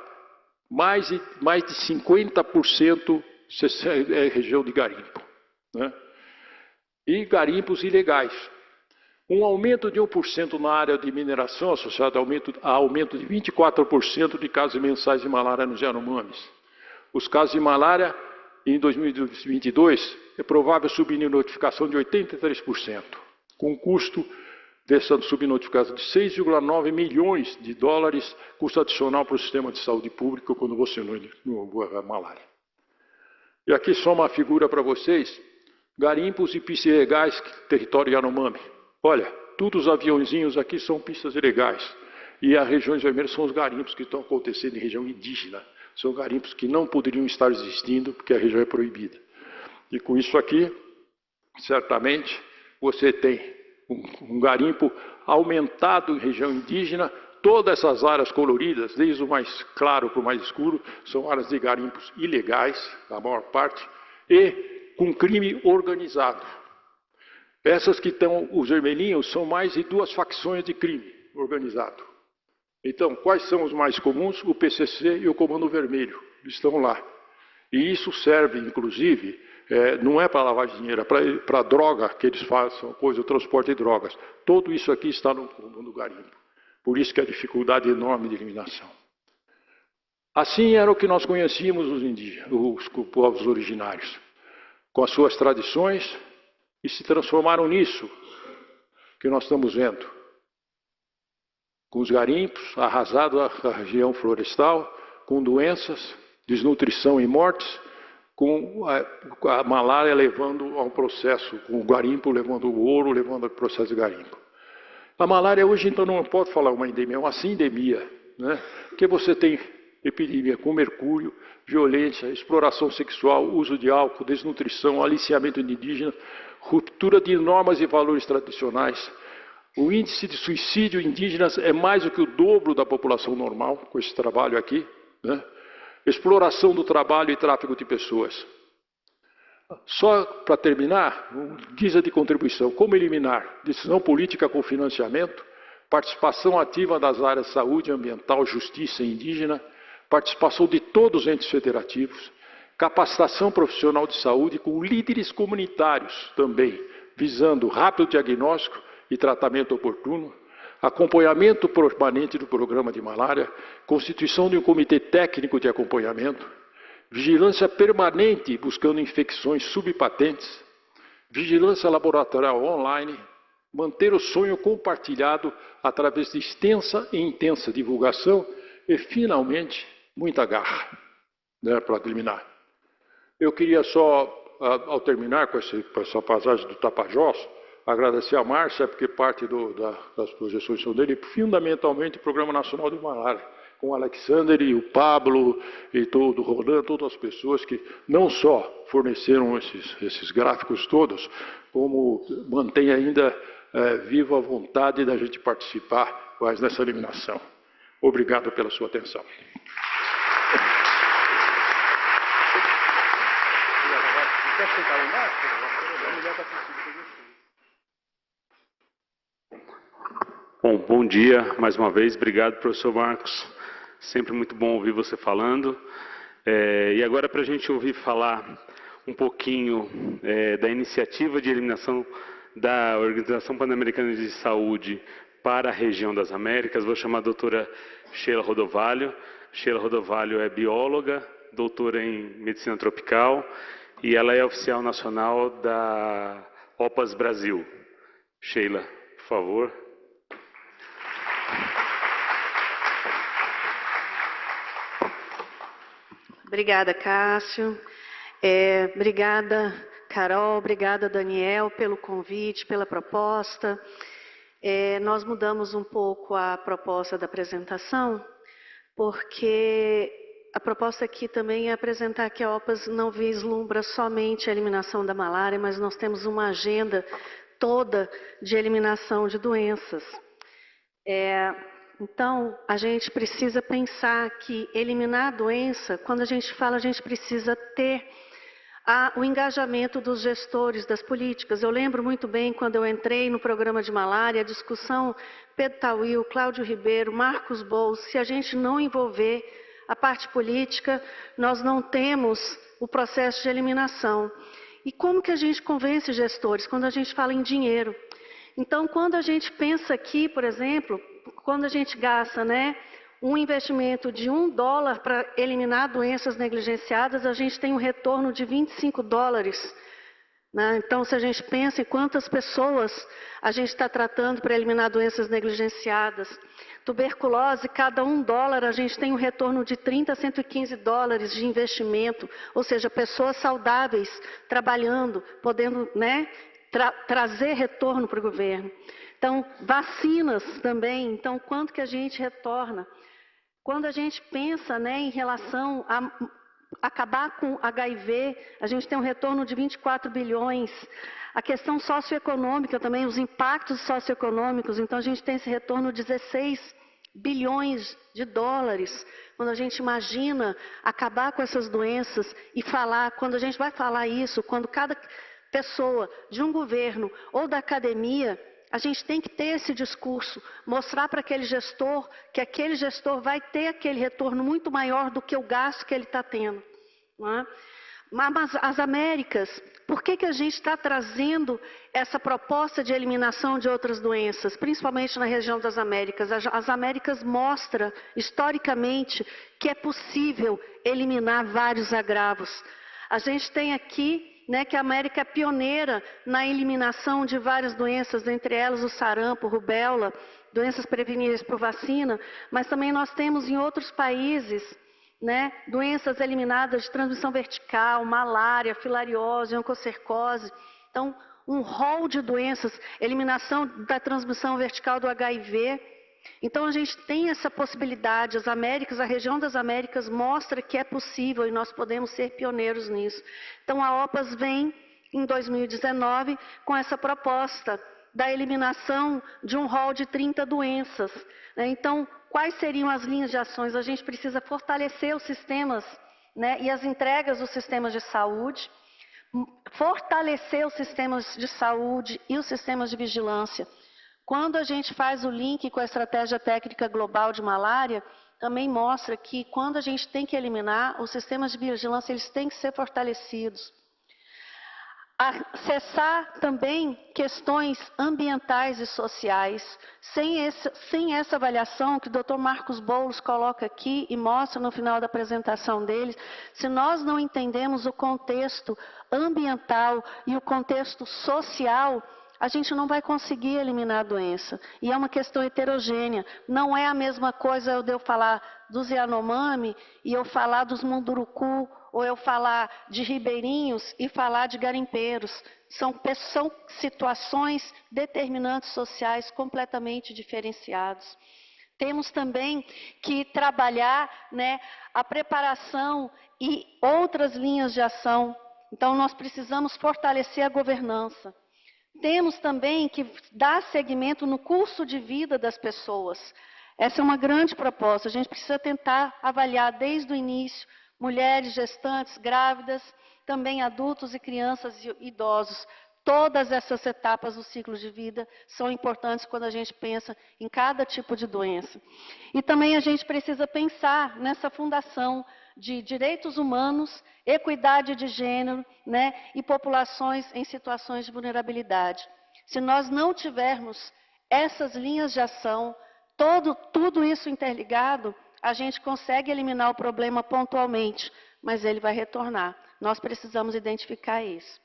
mais de 50% é região de garimpo, né? E garimpos ilegais. Um aumento de 1% na área de mineração, associado a aumento de 24% de casos mensais de malária nos Yanomamis. Os casos de malária, em 2022, é provável subnotificação de 83%, com custo dessa subnotificação de 6,9 milhões de dólares, custo adicional para o sistema de saúde pública quando você não a malária. E aqui só uma figura para vocês, garimpos e pistas ilegais, território Yanomami. Olha, todos os aviãozinhos aqui são pistas ilegais. E as regiões vermelhas são os garimpos que estão acontecendo em região indígena. São garimpos que não poderiam estar existindo porque a região é proibida. E com isso aqui, certamente, você tem um garimpo aumentado em região indígena. Todas essas áreas coloridas, desde o mais claro para o mais escuro, são áreas de garimpos ilegais, a maior parte, e com crime organizado. Essas que estão, os vermelhinhos, são mais de 2 facções de crime organizado. Então, quais são os mais comuns? O PCC e o Comando Vermelho estão lá. E isso serve, inclusive, não é para lavar dinheiro, é para droga que eles façam, coisa, o transporte de drogas. Tudo isso aqui está no Comando Garimpo. Por isso que a dificuldade enorme de eliminação. Assim era o que nós conhecíamos os indígenas, os povos originários, com as suas tradições, e se transformaram nisso que nós estamos vendo. Com os garimpos, arrasado a região florestal, com doenças, desnutrição e mortes, com a malária levando a um processo, com o garimpo levando o ouro, levando ao processo de garimpo. A malária hoje, então, não pode falar uma endemia, é uma sindemia, né? Porque você tem epidemia com mercúrio, violência, exploração sexual, uso de álcool, desnutrição, aliciamento indígena, ruptura de normas e valores tradicionais. O índice de suicídio indígenas é mais do que o dobro da população normal, com esse trabalho aqui, né? Exploração do trabalho e tráfico de pessoas. Só para terminar, guisa de contribuição. Como eliminar? Decisão política com financiamento, participação ativa das áreas saúde, ambiental, justiça e indígena, participação de todos os entes federativos, capacitação profissional de saúde com líderes comunitários também, visando rápido diagnóstico e tratamento oportuno, acompanhamento permanente do programa de malária, constituição de um comitê técnico de acompanhamento, vigilância permanente buscando infecções subpatentes, vigilância laboratorial online, manter o sonho compartilhado através de extensa e intensa divulgação e, finalmente, muita garra, né, para eliminar. Eu queria só, ao terminar com essa passagem do Tapajós, agradecer a Márcia, porque parte das projeções são dele, fundamentalmente o Programa Nacional de Malária. com o Alexander e o Pablo e todo o Roland, todas as pessoas que não só forneceram esses gráficos todos, como mantém ainda viva a vontade da gente participar mais nessa eliminação. Obrigado pela sua atenção. Bom dia, mais uma vez. Obrigado, professor Marcos. Sempre muito bom ouvir você falando. E agora, para a gente ouvir falar um pouquinho da iniciativa de eliminação da Organização Pan-Americana de Saúde para a região das Américas, vou chamar a doutora Sheila Rodovalho. Sheila Rodovalho é bióloga, doutora em Medicina Tropical, e ela é oficial nacional da OPAS Brasil. Sheila, por favor. Obrigada, Cássio. Obrigada, Carol. Obrigada, Daniel, pelo convite, pela proposta. Nós mudamos um pouco a proposta da apresentação, porque a proposta aqui também é apresentar que a OPAS não vislumbra somente a eliminação da malária, mas nós temos uma agenda toda de eliminação de doenças. Então, a gente precisa pensar que eliminar a doença, quando a gente fala, a gente precisa ter o engajamento dos gestores das políticas. Eu lembro muito bem, quando eu entrei no programa de malária, a discussão Pedro Tawil, Cláudio Ribeiro, Marcos Bous, se a gente não envolver a parte política, nós não temos o processo de eliminação. E como que a gente convence gestores? Quando a gente fala em dinheiro. Então, quando a gente pensa aqui, por exemplo, quando a gente gasta, um investimento de $1 para eliminar doenças negligenciadas, a gente tem um retorno de $25. Então, se a gente pensa em quantas pessoas a gente está tratando para eliminar doenças negligenciadas, tuberculose, cada $1 a gente tem um retorno de $30 a $115 de investimento, ou seja, pessoas saudáveis trabalhando, podendo trazer retorno para o governo. Então, vacinas também, então quanto que a gente retorna? Quando a gente pensa em relação a acabar com HIV, a gente tem um retorno de 24 bilhões. A questão socioeconômica também, os impactos socioeconômicos, então a gente tem esse retorno de 16 bilhões de dólares. Quando a gente imagina acabar com essas doenças e falar, quando a gente vai falar isso, quando cada pessoa de um governo ou da academia, a gente tem que ter esse discurso, mostrar para aquele gestor que aquele gestor vai ter aquele retorno muito maior do que o gasto que ele está tendo. Não é? Mas as Américas, por que a gente está trazendo essa proposta de eliminação de outras doenças, principalmente na região das Américas? As Américas mostram, historicamente, que é possível eliminar vários agravos. A gente tem aqui que a América é pioneira na eliminação de várias doenças, entre elas o sarampo, rubéola, doenças preveníveis por vacina, mas também nós temos em outros países doenças eliminadas de transmissão vertical, malária, filariose, oncocercose. Então, um rol de doenças, eliminação da transmissão vertical do HIV. Então, a gente tem essa possibilidade, as Américas, a região das Américas mostra que é possível e nós podemos ser pioneiros nisso. Então, a OPAS vem, em 2019, com essa proposta da eliminação de um rol de 30 doenças. Então, quais seriam as linhas de ações? A gente precisa fortalecer os sistemas e as entregas dos sistemas de saúde, fortalecer os sistemas de saúde e os sistemas de vigilância. Quando a gente faz o link com a Estratégia Técnica Global de Malária, também mostra que quando a gente tem que eliminar, os sistemas de vigilância eles têm que ser fortalecidos. Acessar também questões ambientais e sociais. Sem essa avaliação que o Dr. Marcos Boulos coloca aqui e mostra no final da apresentação dele, se nós não entendemos o contexto ambiental e o contexto social, a gente não vai conseguir eliminar a doença. E é uma questão heterogênea. Não é a mesma coisa eu falar dos Yanomami e eu falar dos Munduruku, ou eu falar de ribeirinhos e falar de garimpeiros. São situações determinantes sociais completamente diferenciadas. Temos também que trabalhar, né, a preparação e outras linhas de ação. Então, nós precisamos fortalecer a governança. Temos também que dar seguimento no curso de vida das pessoas. Essa é uma grande proposta. A gente precisa tentar avaliar desde o início mulheres, gestantes, grávidas, também adultos e crianças e idosos. Todas essas etapas do ciclo de vida são importantes quando a gente pensa em cada tipo de doença. E também a gente precisa pensar nessa fundação de direitos humanos, equidade de gênero, né, e populações em situações de vulnerabilidade. Se nós não tivermos essas linhas de ação, tudo isso interligado, a gente consegue eliminar o problema pontualmente, mas ele vai retornar. Nós precisamos identificar isso.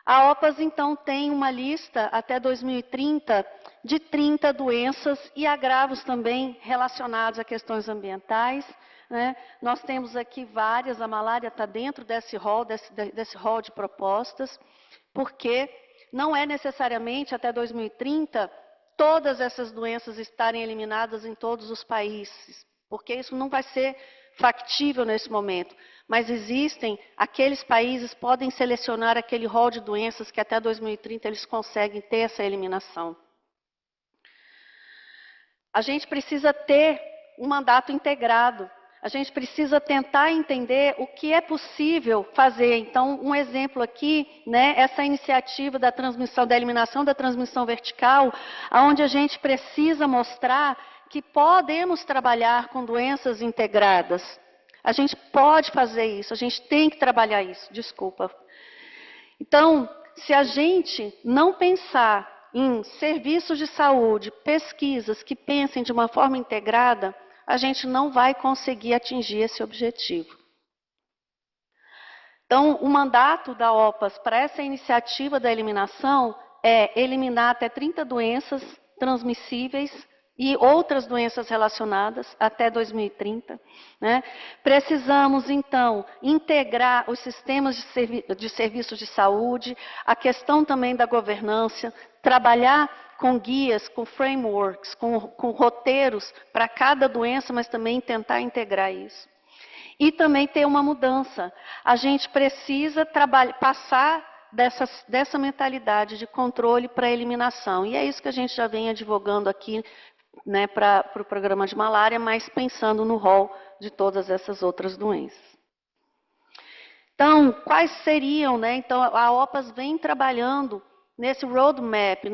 A OPAS, então, tem uma lista até 2030 de 30 doenças e agravos também relacionados a questões ambientais, né? Nós temos aqui várias, a malária está dentro desse rol de propostas, porque não é necessariamente até 2030 todas essas doenças estarem eliminadas em todos os países, porque isso não vai ser factível nesse momento. Mas existem, aqueles países podem selecionar aquele rol de doenças que até 2030 eles conseguem ter essa eliminação. A gente precisa ter um mandato integrado. A gente precisa tentar entender o que é possível fazer. Então, um exemplo aqui, né, essa iniciativa da eliminação da transmissão vertical, onde a gente precisa mostrar que podemos trabalhar com doenças integradas. A gente pode fazer isso, a gente tem que trabalhar isso, desculpa. Então, se a gente não pensar em serviços de saúde, pesquisas que pensem de uma forma integrada, a gente não vai conseguir atingir esse objetivo. Então, o mandato da OPAS para essa iniciativa da eliminação é eliminar até 30 doenças transmissíveis e outras doenças relacionadas até 2030. Né? Precisamos, então, integrar os sistemas de serviços de saúde, a questão também da governança, trabalhar com guias, com frameworks, com roteiros para cada doença, mas também tentar integrar isso. E também ter uma mudança. A gente precisa passar dessa mentalidade de controle para eliminação. E é isso que a gente já vem advogando aqui, né, para o programa de malária, mas pensando no rol de todas essas outras doenças. Então, quais seriam, né? Então, a OPAS vem trabalhando nesse roadmap,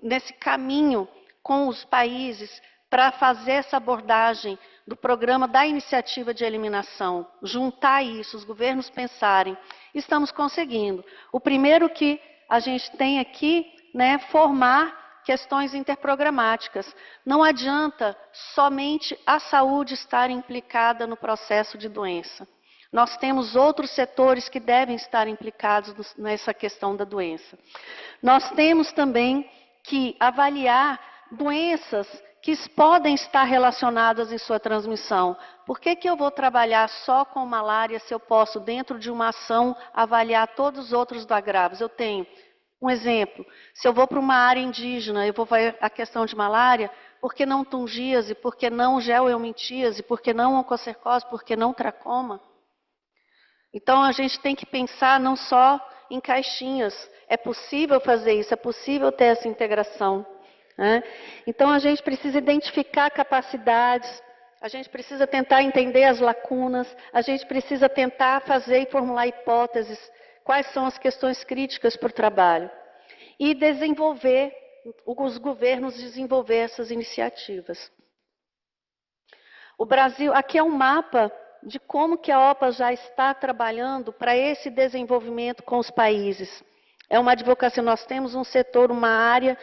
nesse caminho com os países para fazer essa abordagem do programa da iniciativa de eliminação, juntar isso, os governos pensarem. Estamos conseguindo. O primeiro que a gente tem aqui, né, formar questões interprogramáticas. Não adianta somente a saúde estar implicada no processo de doença. Nós temos outros setores que devem estar implicados nessa questão da doença. Nós temos também que avaliar doenças que podem estar relacionadas em sua transmissão. Por que eu vou trabalhar só com malária se eu posso, dentro de uma ação, avaliar todos os outros agravos? Eu tenho um exemplo, se eu vou para uma área indígena, eu vou ver a questão de malária, por que não tungíase, por que não geoelmintíase, por que não oncocercose, por que não tracoma? Então, a gente tem que pensar não só em caixinhas, é possível fazer isso, é possível ter essa integração. Né? Então, a gente precisa identificar capacidades, a gente precisa tentar entender as lacunas, a gente precisa tentar fazer e formular hipóteses, quais são as questões críticas para o trabalho. E desenvolver, os governos desenvolver essas iniciativas. O Brasil, aqui é um mapa de como que a OPAS já está trabalhando para esse desenvolvimento com os países. É uma advocacia, nós temos um setor, uma área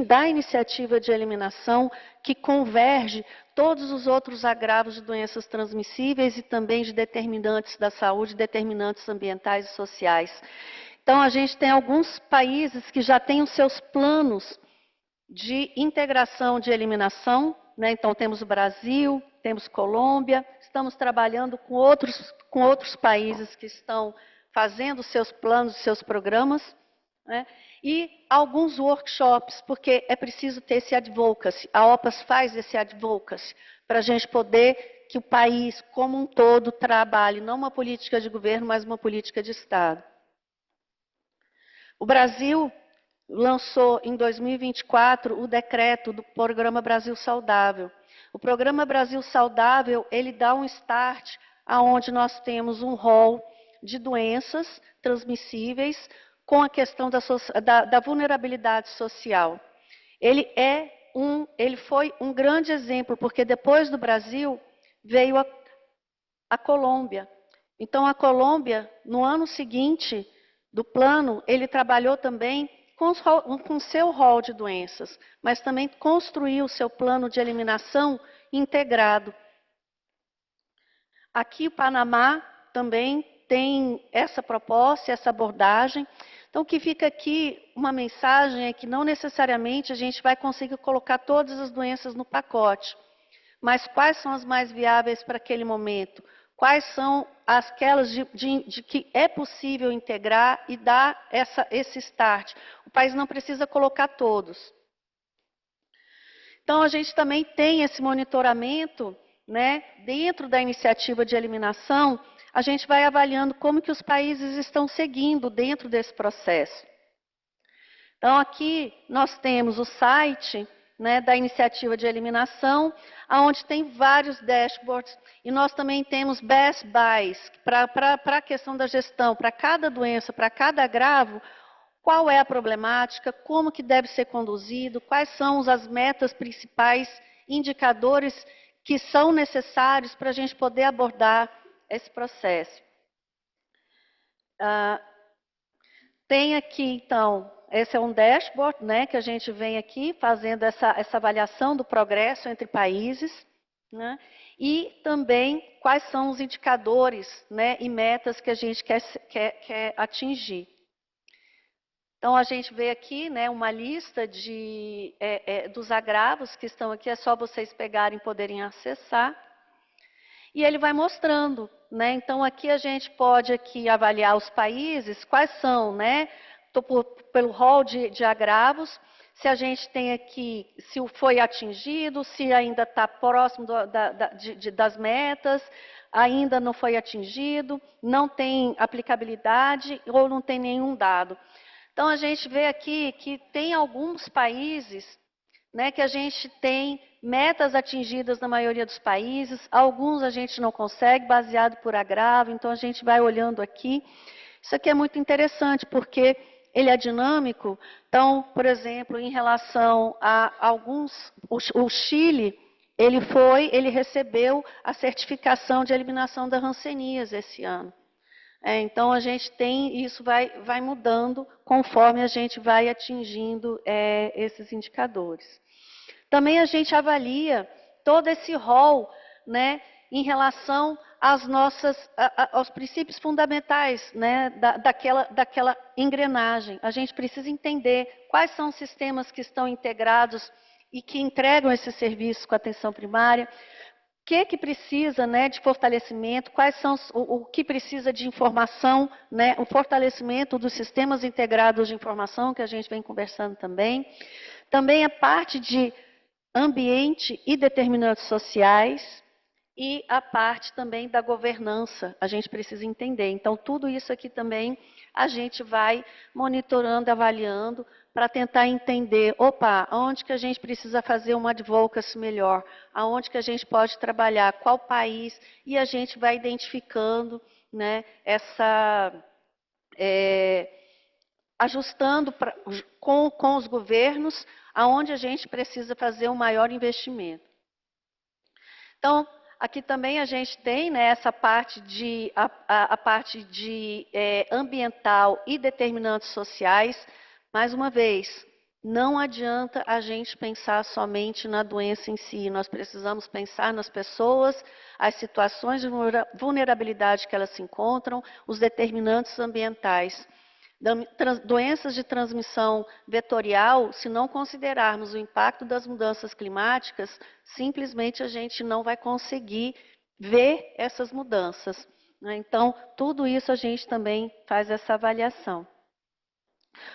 da iniciativa de eliminação que converge todos os outros agravos de doenças transmissíveis e também de determinantes da saúde, determinantes ambientais e sociais. Então, a gente tem alguns países que já têm os seus planos de integração de eliminação, né? Então, temos o Brasil, temos Colômbia, estamos trabalhando com outros países que estão fazendo seus planos, seus programas, né? E alguns workshops, porque é preciso ter esse advocacy. A OPAS faz esse advocacy para a gente poder que o país como um todo trabalhe, não uma política de governo, mas uma política de Estado. O Brasil lançou em 2024 o decreto do Programa Brasil Saudável. O Programa Brasil Saudável, ele dá um start aonde nós temos um rol de doenças transmissíveis com a questão da vulnerabilidade social. Ele foi um grande exemplo, porque depois do Brasil veio a Colômbia. Então, a Colômbia, no ano seguinte do plano, ele trabalhou também com seu rol de doenças, mas também construiu o seu plano de eliminação integrado. Aqui, o Panamá também tem essa proposta, essa abordagem. Então, o que fica aqui, uma mensagem é que não necessariamente a gente vai conseguir colocar todas as doenças no pacote, mas quais são as mais viáveis para aquele momento? Quais são aquelas de que é possível integrar e dar esse start? O país não precisa colocar todos. Então, a gente também tem esse monitoramento, né, dentro da iniciativa de eliminação, a gente vai avaliando como que os países estão seguindo dentro desse processo. Então, aqui nós temos o site, né, da iniciativa de eliminação, onde tem vários dashboards, e nós também temos best buys, para a questão da gestão, para cada doença, para cada agravo, qual é a problemática, como que deve ser conduzido, quais são as metas principais, indicadores que são necessários para a gente poder abordar esse processo. Tem aqui, então, esse é um dashboard, né, que a gente vem aqui fazendo essa avaliação do progresso entre países, né, e também quais são os indicadores, né, e metas que a gente quer atingir. Então, a gente vê aqui, né, uma lista dos agravos que estão aqui, é só vocês pegarem e poderem acessar. E ele vai mostrando, né? Então, aqui a gente pode aqui avaliar os países, quais são, né? Pelo rol de agravos, se a gente tem aqui, se foi atingido, se ainda está próximo das metas, ainda não foi atingido, não tem aplicabilidade ou não tem nenhum dado. Então, a gente vê aqui que tem alguns países, né, que a gente tem metas atingidas na maioria dos países, alguns a gente não consegue, baseado por agravo, então a gente vai olhando aqui. Isso aqui é muito interessante, porque ele é dinâmico. Então, por exemplo, em relação a alguns, o Chile, ele recebeu a certificação de eliminação da hanseníase esse ano. Então, a gente tem, isso vai mudando conforme a gente vai atingindo esses indicadores. Também a gente avalia todo esse rol, né, em relação aos princípios fundamentais, né, daquela engrenagem. A gente precisa entender quais são os sistemas que estão integrados e que entregam esse serviço com a atenção primária, o que precisa, né, de fortalecimento, quais são o que precisa de informação, né, o fortalecimento dos sistemas integrados de informação, que a gente vem conversando também. Também a parte de ambiente e determinantes sociais, e a parte também da governança, a gente precisa entender. Então, tudo isso aqui também a gente vai monitorando, avaliando, para tentar entender, onde que a gente precisa fazer uma advocacy melhor, aonde que a gente pode trabalhar, qual país, e a gente vai identificando, né, ajustando com os governos, aonde a gente precisa fazer um maior investimento. Então, aqui também a gente tem, né, essa parte a parte de ambiental e determinantes sociais. Mais uma vez, não adianta a gente pensar somente na doença em si, nós precisamos pensar nas pessoas, as situações de vulnerabilidade que elas se encontram, os determinantes ambientais. Doenças de transmissão vetorial, se não considerarmos o impacto das mudanças climáticas, simplesmente a gente não vai conseguir ver essas mudanças, né? Então, tudo isso a gente também faz essa avaliação.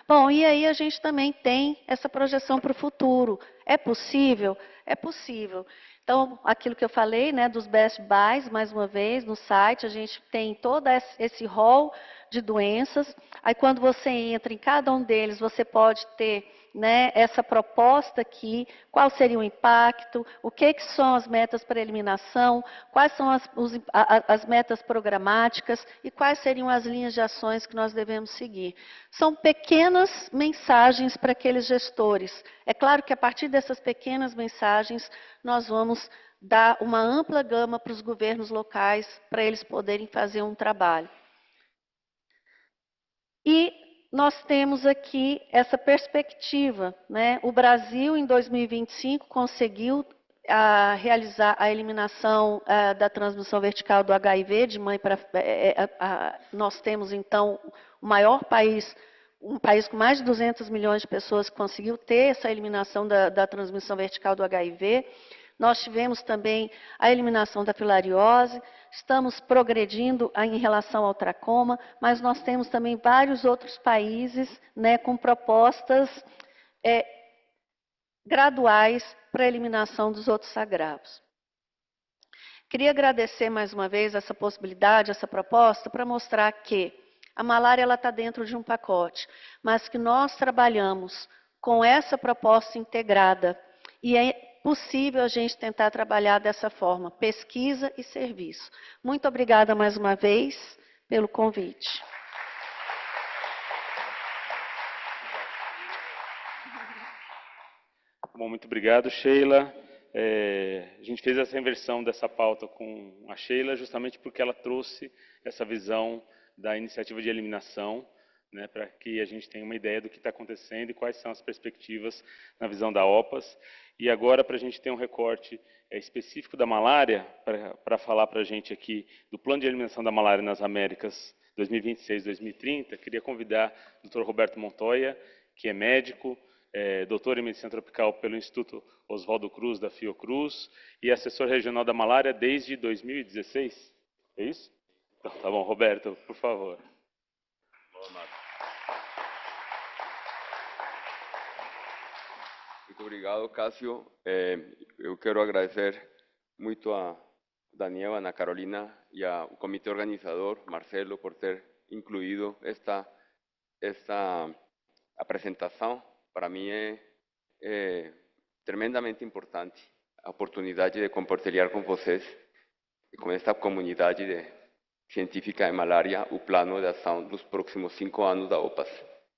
Bom, e aí a gente também tem essa projeção para o futuro. É possível? É possível. Então, aquilo que eu falei, né, dos best buys, mais uma vez, no site, a gente tem todo esse rol de doenças. Aí, quando você entra em cada um deles, você pode ter, né, essa proposta aqui, qual seria o impacto, o que são as metas para eliminação, quais são as metas programáticas e quais seriam as linhas de ações que nós devemos seguir. São pequenas mensagens para aqueles gestores. É claro que a partir dessas pequenas mensagens, nós vamos dar uma ampla gama para os governos locais, para eles poderem fazer um trabalho. E nós temos aqui essa perspectiva, né? O Brasil, em 2025, conseguiu realizar a eliminação da transmissão vertical do HIV, de mãe para... nós temos, então, o maior país, um país com mais de 200 milhões de pessoas que conseguiu ter essa eliminação da transmissão vertical do HIV. Nós tivemos também a eliminação da filariose, estamos progredindo em relação ao tracoma, mas nós temos também vários outros países, né, com propostas graduais para a eliminação dos outros agravos. Queria agradecer mais uma vez essa possibilidade, essa proposta, para mostrar que a malária está dentro de um pacote, mas que nós trabalhamos com essa proposta integrada e é possível a gente tentar trabalhar dessa forma, pesquisa e serviço. Muito obrigada mais uma vez pelo convite. Bom, muito obrigado, Sheila. A gente fez essa inversão dessa pauta com a Sheila justamente porque ela trouxe essa visão da iniciativa de eliminação, né, para que a gente tenha uma ideia do que está acontecendo e quais são as perspectivas na visão da OPAS. E agora, para a gente ter um recorte específico da malária, para falar para a gente aqui do Plano de Eliminação da Malária nas Américas 2026-2030, queria convidar o Dr. Roberto Montoya, que é médico, doutor em Medicina Tropical pelo Instituto Oswaldo Cruz, da Fiocruz, e assessor regional da malária desde 2016. É isso? Então, tá bom, Roberto, por favor. Muito obrigado, Cássio. Eu quero agradecer muito a Daniel, Ana Carolina e ao comitê organizador, Marcelo, por ter incluído esta apresentação. Para mim é tremendamente importante a oportunidade de compartilhar com vocês e com esta comunidade científica de malária o plano de ação dos próximos 5 anos da OPAS.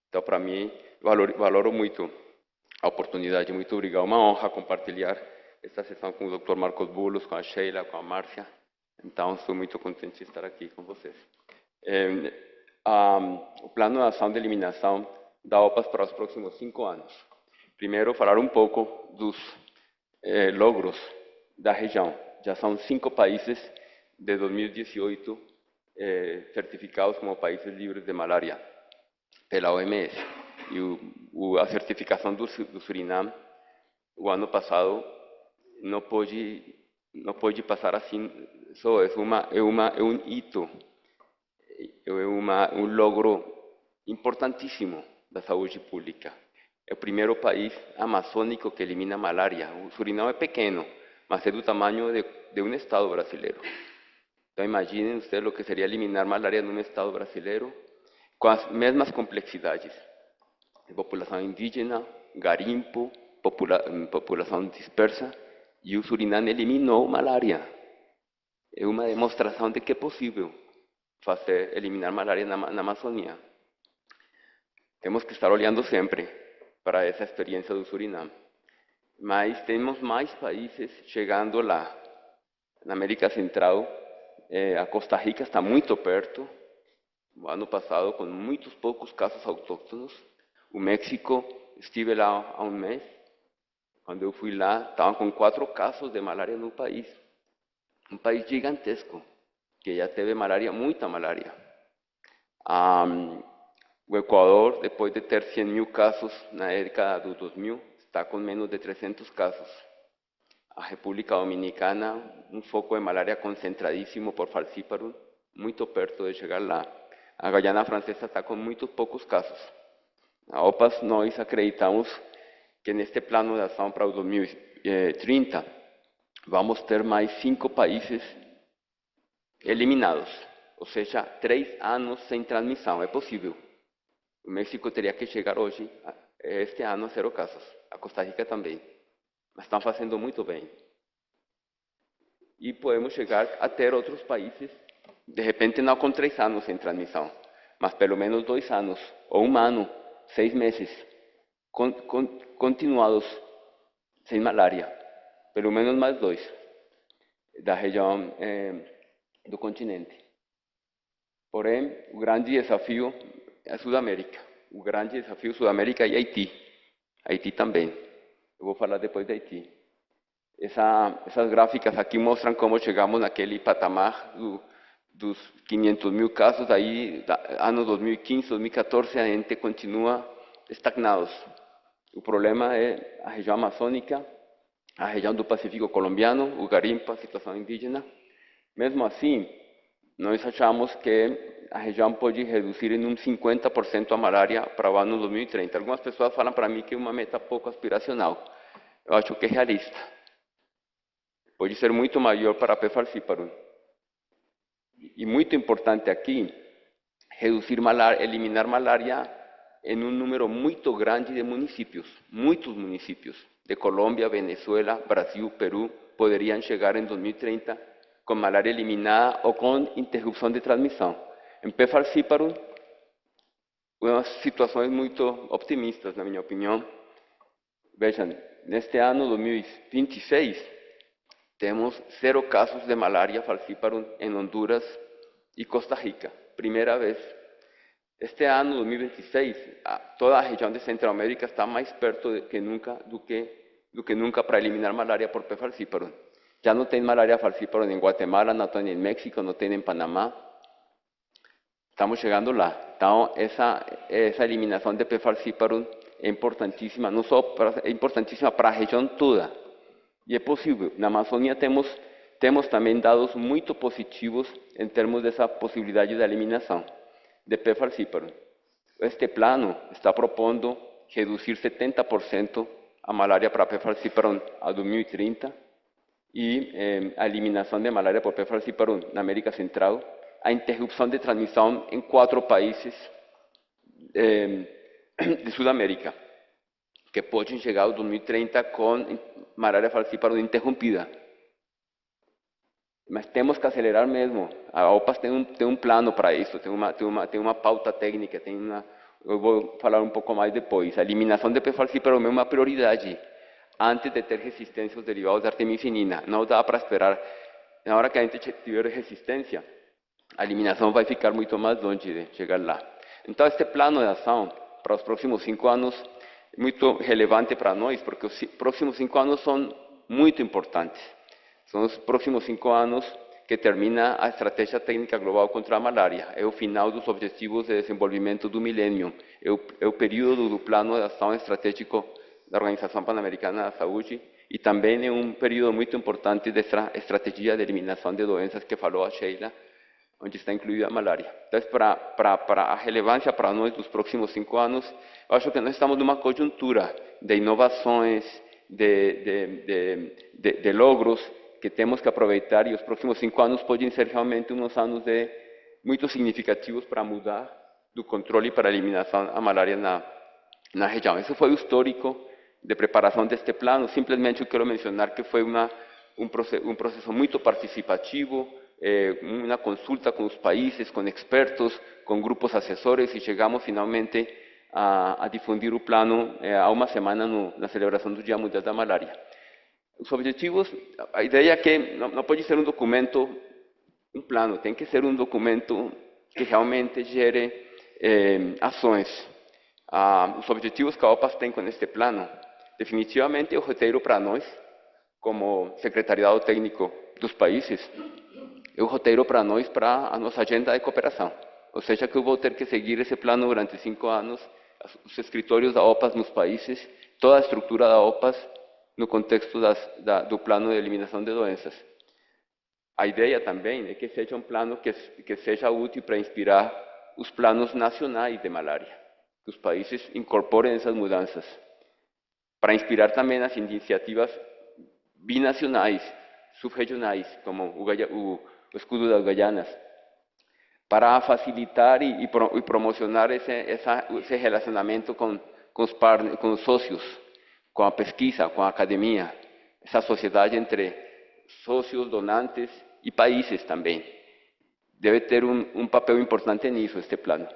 Então, para mim, valoro muito a oportunidade. Muito obrigado. Uma honra compartilhar esta sessão com o Dr. Marcos Bulos, com a Sheila, com a Márcia. Então, estou muito contente de estar aqui com vocês. O plano de ação de eliminação da OPAS para os próximos 5 anos. Primeiro, falar um pouco dos logros da região. Já são 5 países de 2018 certificados como países livres de malária pela OMS. E a certificação do Suriname, o ano passado, não pode passar assim. Só é um hito, um logro importantíssimo da saúde pública. É o primeiro país amazônico que elimina malária. O Suriname é pequeno, mas é do tamanho de um estado brasileiro. Então, imaginem ustedes o que seria eliminar malária num estado brasileiro, com as mesmas complexidades. População indígena, garimpo, população dispersa, e o Suriname eliminou malária. É uma demonstração de que é possível eliminar malária na Amazônia. Temos que estar olhando sempre para essa experiência do Suriname. Mas temos mais países chegando lá. Na América Central, a Costa Rica está muito perto. O ano passado, com muitos poucos casos autóctonos. O México, estive lá há um mês. Quando eu fui lá, estavam com 4 casos de malária no país. Um país gigantesco, que já teve malária, muita malária. O Equador, depois de ter 100 mil casos na década do 2000, está com menos de 300 casos. A República Dominicana, um foco de malária concentradíssimo por falciparum, muito perto de chegar lá. A Guiana Francesa está com muito poucos casos. A OPAS, nós acreditamos que neste plano de ação para o 2030, vamos ter mais 5 países eliminados, ou seja, 3 anos sem transmissão. É possível. O México teria que chegar hoje, este ano, a 0 casos. A Costa Rica também. Mas estão fazendo muito bem. E podemos chegar a ter outros países, de repente não com 3 anos sem transmissão, mas pelo menos 2 anos, ou 1 ano, 6 meses, continuados, sem malária. Pelo menos mais 2, da região do continente. Porém, o grande desafio é a Sudamérica. O grande desafio é Sudamérica e Haiti. Haiti também. Eu vou falar depois de Haiti. Essas gráficas aqui mostram como chegamos naquele patamar dos 500 mil casos. Aí, ano 2015, 2014, a gente continua estagnados. O problema é a região amazônica, a região do Pacífico colombiano, o garimpo, a situação indígena. Mesmo assim, nós achamos que a região pode reduzir em 50% a malária para o ano 2030. Algumas pessoas falam para mim que é uma meta pouco aspiracional. Eu acho que é realista. Pode ser muito maior para a P. falciparum. E muito importante aqui, reduzir malária, eliminar malária em um número muito grande de municípios. Muitos municípios de Colômbia, Venezuela, Brasil, Peru poderiam chegar em 2030 com malária eliminada ou com interrupção de transmissão. Em P. falciparum, umas situações muito optimistas, na minha opinião. Vejam, neste ano 2026, temos 0 casos de malária falciparum em Honduras e Costa Rica. Primeira vez. Este ano 2026, toda a região de Centroamérica está mais perto do que nunca para eliminar malária por P. falciparum. Já não tem malária falciparum em Guatemala, não tem em México, não tem em Panamá. Estamos chegando lá. Então, essa eliminação de P. falciparum é importantíssima, não só é importantíssima para a região toda. E é possível. Na Amazônia temos também dados muito positivos em termos dessa possibilidade de eliminação de P. falciparum. Este plano está propondo reduzir 70% a malária para P. falciparum a 2030 e a eliminação de malária por P. falciparum na América Central, a interrupção de transmissão em 4 países de Sudamérica, que podem chegar ao 2030 com malária falciparum interrompida. Mas temos que acelerar mesmo. A OPAS tem um plano para isso, tem uma pauta técnica, eu vou falar um pouco mais depois. A eliminação de P. falciparum é uma prioridade antes de ter resistência aos derivados da artemisinin. Não dá para esperar. Na hora que a gente tiver resistência, a eliminação vai ficar muito mais longe de chegar lá. Então, este plano de ação para os próximos 5 anos é muito relevante para nós, porque os próximos 5 anos são muito importantes. São os próximos 5 anos que termina a Estratégia Técnica Global contra a Malária. É o final dos Objetivos de Desenvolvimento do Milênio. É o período do Plano de Ação Estratégico da Organização Pan-Americana da Saúde e também é um período muito importante dessa estratégia de eliminação de doenças que falou a Sheila, onde está incluída a malária. Então, para a relevância para nós dos próximos 5 anos, eu acho que nós estamos numa conjuntura de inovações, de logros que temos que aproveitar, e os próximos 5 anos podem ser realmente uns anos muito significativos para mudar do controle para a eliminação da malária na região. Esse foi o histórico de preparação deste plano. Simplesmente eu quero mencionar que foi um processo muito participativo, uma consulta com os países, com expertos, com grupos assessores, e chegamos finalmente a difundir o plano há uma semana na celebração do Dia Mundial da Malária. Os objetivos, a ideia é que não pode ser um documento, um plano, tem que ser um documento que realmente gere ações. Os objetivos que a OPAS tem com este plano, definitivamente é o roteiro para nós, como secretariado técnico dos países, é o roteiro para nós, para a nossa agenda de cooperação. Ou seja, que eu vou ter que seguir esse plano durante 5 anos, os escritórios da OPAS nos países, toda a estrutura da OPAS no contexto do plano de eliminação de doenças. A ideia também é que seja um plano que seja útil para inspirar os planos nacionais de malária. que os países incorporem essas mudanças, para inspirar também as iniciativas binacionais, subregionais, como o Escudo das Guianas, para facilitar e promocionar esse relacionamento com os sócios, com a pesquisa, com a academia, essa sociedade entre sócios, donantes e países também. Deve ter um papel importante nisso, este plano.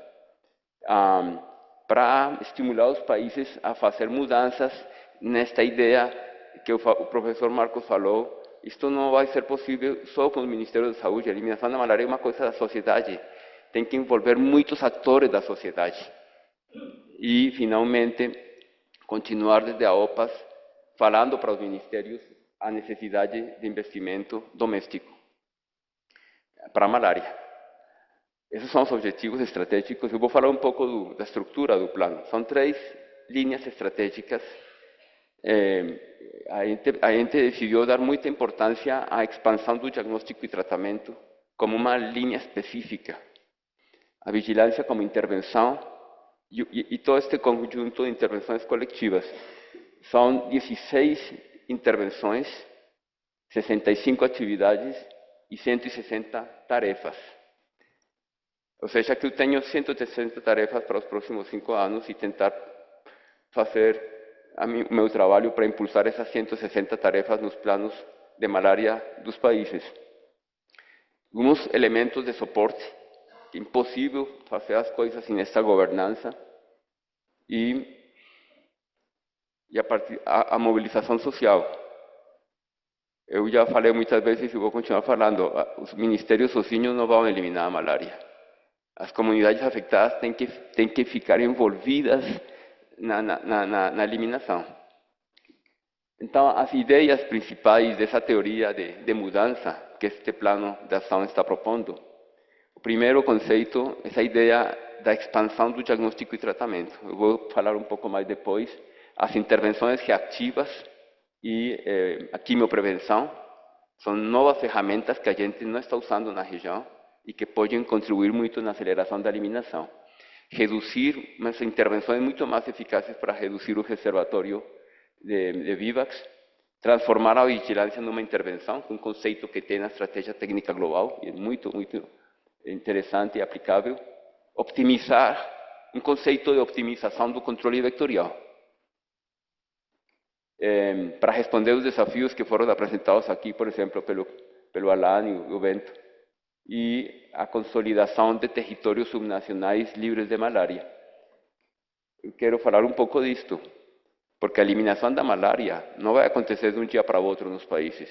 Para estimular os países a fazer mudanças nesta ideia que o professor Marcos falou. Isto não vai ser possível só com o Ministério da Saúde. A eliminação da malária é uma coisa da sociedade. Tem que envolver muitos atores da sociedade. E, finalmente, continuar desde a OPAS falando para os ministérios a necessidade de investimento doméstico para a malária. Esses são os objetivos estratégicos. Eu vou falar um pouco da estrutura do plano. São 3 linhas estratégicas. A gente decidiu dar muita importância à expansão do diagnóstico e tratamento como uma linha específica. A vigilância como intervenção e todo este conjunto de intervenções coletivas. São 16 intervenções, 65 atividades e 160 tarefas. Ou seja, que eu tenho 160 tarefas para os próximos 5 anos e tentar fazer o meu trabalho para impulsar essas 160 tarefas nos planos de malária dos países. Alguns elementos de suporte, é impossível fazer as coisas sem essa governança e a mobilização social. Eu já falei muitas vezes e vou continuar falando, os ministérios sozinhos não vão eliminar a malária. As comunidades afetadas têm que ficar envolvidas na eliminação. Então, as ideias principais dessa teoria de mudança que este plano de ação está propondo. O primeiro conceito, essa ideia da expansão do diagnóstico e tratamento. Eu vou falar um pouco mais depois. As intervenções reativas e a quimioprevenção são novas ferramentas que a gente não está usando na região e que podem contribuir muito na aceleração da eliminação. Reduzir umas intervenções muito mais eficazes para reduzir o reservatório de Vivax, transformar a vigilância numa intervenção, um conceito que tem na estratégia técnica global, e é muito interessante e aplicável. Optimizar, um conceito de optimização do controle vetorial. Para responder os desafios que foram apresentados aqui, por exemplo, pelo Alan e o Bento, e a consolidação de territórios subnacionais livres de malária. Eu quero falar um pouco disto, porque a eliminação da malária não vai acontecer de um dia para o outro nos países.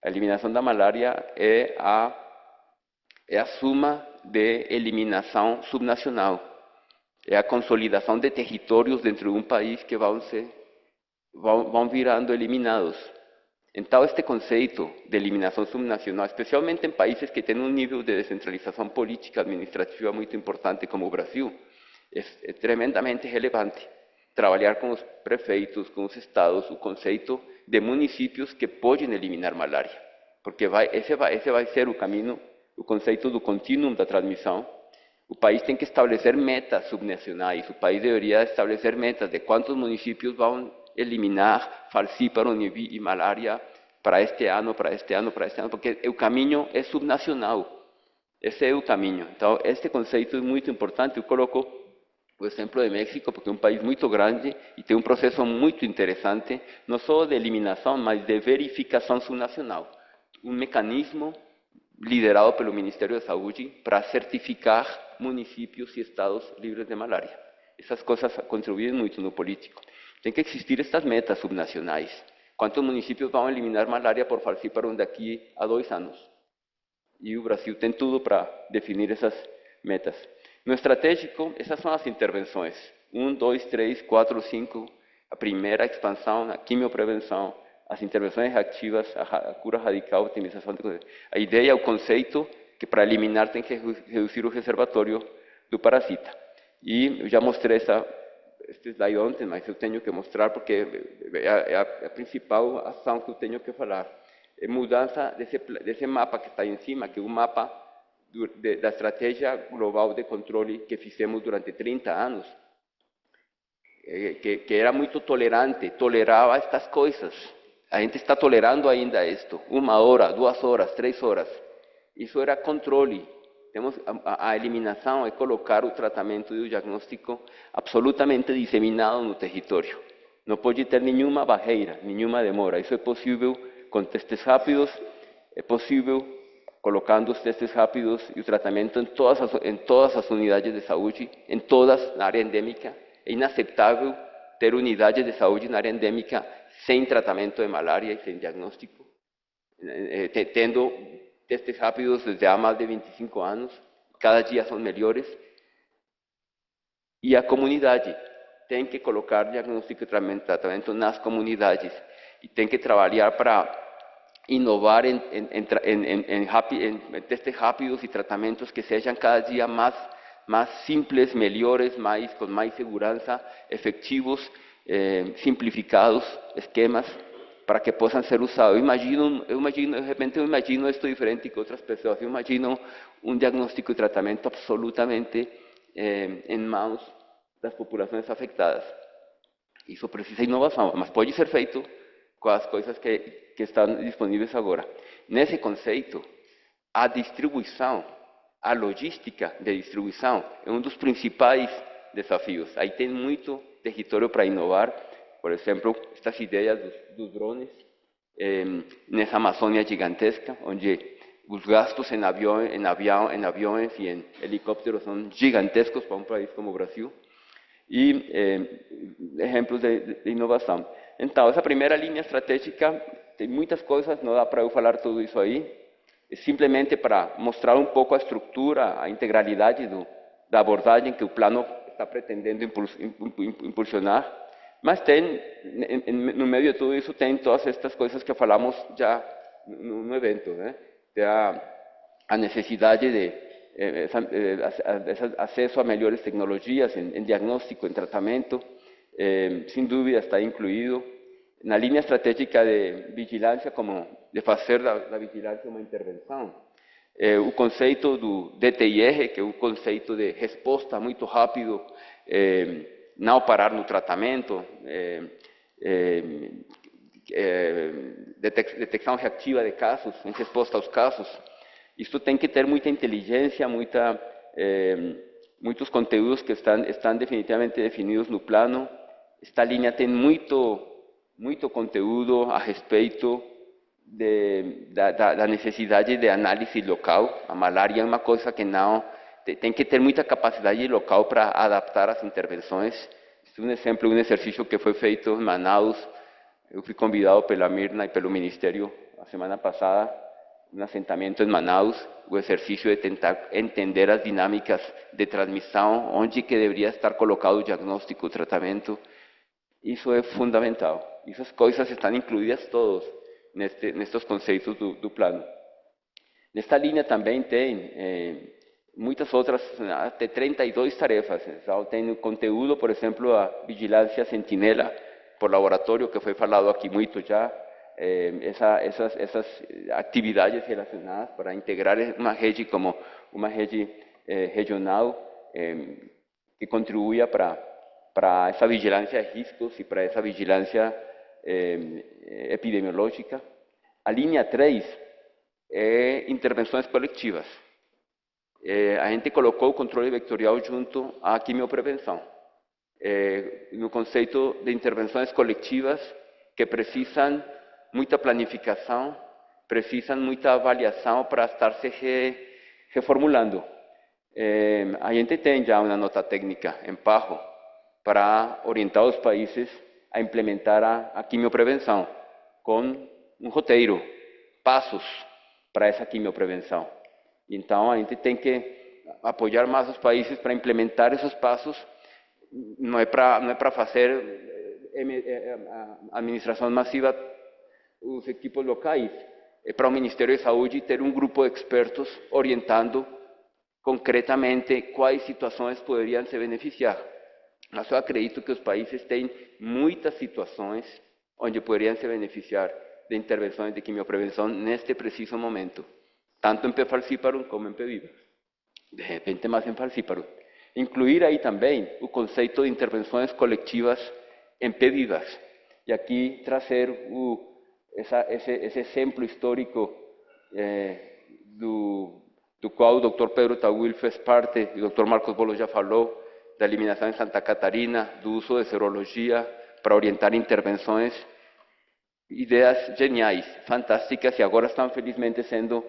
A eliminação da malária é a suma de eliminação subnacional. É a consolidação de territórios dentro de um país que vão virando eliminados. Então, este conceito de eliminação subnacional, especialmente em países que têm um nível de descentralização política administrativa muito importante como o Brasil, é tremendamente relevante. Trabalhar com os prefeitos, com os estados, o conceito de municípios que podem eliminar malária. Porque esse vai ser o caminho, o conceito do contínuo da transmissão. O país tem que estabelecer metas subnacionais, o país deveria estabelecer metas de quantos municípios vão eliminar falciparum e malária para este ano, porque o caminho é subnacional. Esse é o caminho. Então, este conceito é muito importante. Eu coloco o exemplo de México, porque é um país muito grande e tem um processo muito interessante, não só de eliminação, mas de verificação subnacional. Um mecanismo liderado pelo Ministério da Saúde para certificar municípios e estados livres de malária. Essas coisas contribuem muito no político. Tem que existir estas metas subnacionais. Quantos municípios vão eliminar malária por falciparum daqui a 2 anos? E o Brasil tem tudo para definir essas metas. No estratégico, essas são as intervenções. 1, 2, 3, 4, 5. A primeira expansão, a quimioprevenção, as intervenções reativas, a cura radical, a otimização de... A ideia, o conceito, que para eliminar tem que reduzir o reservatório do parasita. E eu já mostrei este slide ontem, mas eu tenho que mostrar porque é a principal ação que eu tenho que falar. É mudança desse mapa que está em cima, que é o mapa da estratégia global de controle que fizemos durante 30 anos. que era muito tolerante, tolerava estas coisas. A gente está tolerando ainda isto, 1 hora, 2 horas, 3 horas. Isso era controle. Temos a eliminação é colocar o tratamento e o diagnóstico absolutamente disseminado no território. Não pode ter nenhuma barreira, nenhuma demora. Isso é possível com testes rápidos, é possível colocando os testes rápidos e o tratamento em todas as unidades de saúde, em todas na área endêmica. É inaceitável ter unidades de saúde na área endêmica sem tratamento de malária e sem diagnóstico. Tendo testes rápidos desde há mais de 25 anos, cada dia são melhores. E a comunidade tem que colocar diagnóstico e tratamento nas comunidades e tem que trabalhar para inovar em testes rápidos e tratamentos que sejam cada dia mais simples, melhores, com mais segurança, efetivos, simplificados, esquemas para que possam ser usados. De repente eu imagino isto diferente que outras pessoas. Eu imagino um diagnóstico e tratamento absolutamente em mãos das populações afetadas. Isso precisa de inovação, mas pode ser feito com as coisas que estão disponíveis agora. Nesse conceito, a distribuição, a logística de distribuição é um dos principais desafios. Aí tem muito território para inovar. Por exemplo, estas ideias dos drones nessa Amazônia gigantesca, onde os gastos em aviões e em helicópteros são gigantescos para um país como o Brasil. E exemplos de inovação. Então, essa primeira linha estratégica tem muitas coisas, não dá para eu falar tudo isso aí, é simplesmente para mostrar um pouco a estrutura, a integralidade da abordagem que o plano está pretendendo impulsionar, mas tem, no meio de tudo isso, tem todas estas coisas que falamos já no evento, né? Tem a necessidade de acesso a melhores tecnologias em diagnóstico, em tratamento, sem dúvida está incluído na linha estratégica de vigilância, como de fazer da vigilância uma intervenção. O conceito do DTIR, que é o conceito de resposta muito rápido, não parar no tratamento, detecção reativa de casos, em resposta aos casos. Isso tem que ter muita inteligência, muitos conteúdos que estão definitivamente definidos no plano. Esta linha tem muito conteúdo a respeito da necessidade de análise local. A malária é uma coisa que não tem que ter muita capacidade local para adaptar as intervenções. Este é um exemplo, um exercício que foi feito em Manaus. Eu fui convidado pela Mirna e pelo Ministério a semana passada, um assentamento em Manaus, o exercício de tentar entender as dinâmicas de transmissão, onde que deveria estar colocado o diagnóstico, o tratamento. Isso é fundamental. Essas coisas estão incluídas todos nestes conceitos do plano. Nesta linha também tem muitas outras, até 32 tarefas. Então, tem o conteúdo, por exemplo, a vigilância sentinela por laboratório, que foi falado aqui muito já, essas atividades relacionadas para integrar uma rede como uma rede regional que contribua para essa vigilância de riscos e para essa vigilância epidemiológica. A linha 3 é intervenções coletivas. A gente colocou o controle vectorial junto à quimioprevenção. No conceito de intervenções coletivas que precisam muita planificação, precisam muita avaliação para estar se reformulando. A gente tem já uma nota técnica em PAHO para orientar os países a implementar a quimioprevenção, com um roteiro, passos para essa quimioprevenção. Então, a gente tem que apoiar mais os países para implementar esses passos. Não é para fazer a administração massiva os equipos locais, é para o Ministério de Saúde ter um grupo de expertos orientando concretamente quais situações poderiam se beneficiar. Mas eu acredito que os países têm muitas situações onde poderiam se beneficiar de intervenções de quimioprevenção neste preciso momento, tanto em P. falciparum como em P. viva. De repente mais em falciparum. incluir aí também o conceito de intervenções coletivas impedidas. E aqui trazer esse exemplo histórico do qual o Dr. Pedro Tawil fez parte, e o Dr. Marcos Bolo já falou, da eliminação em Santa Catarina, do uso de serologia para orientar intervenções. Ideias geniais, fantásticas, e agora estão felizmente sendo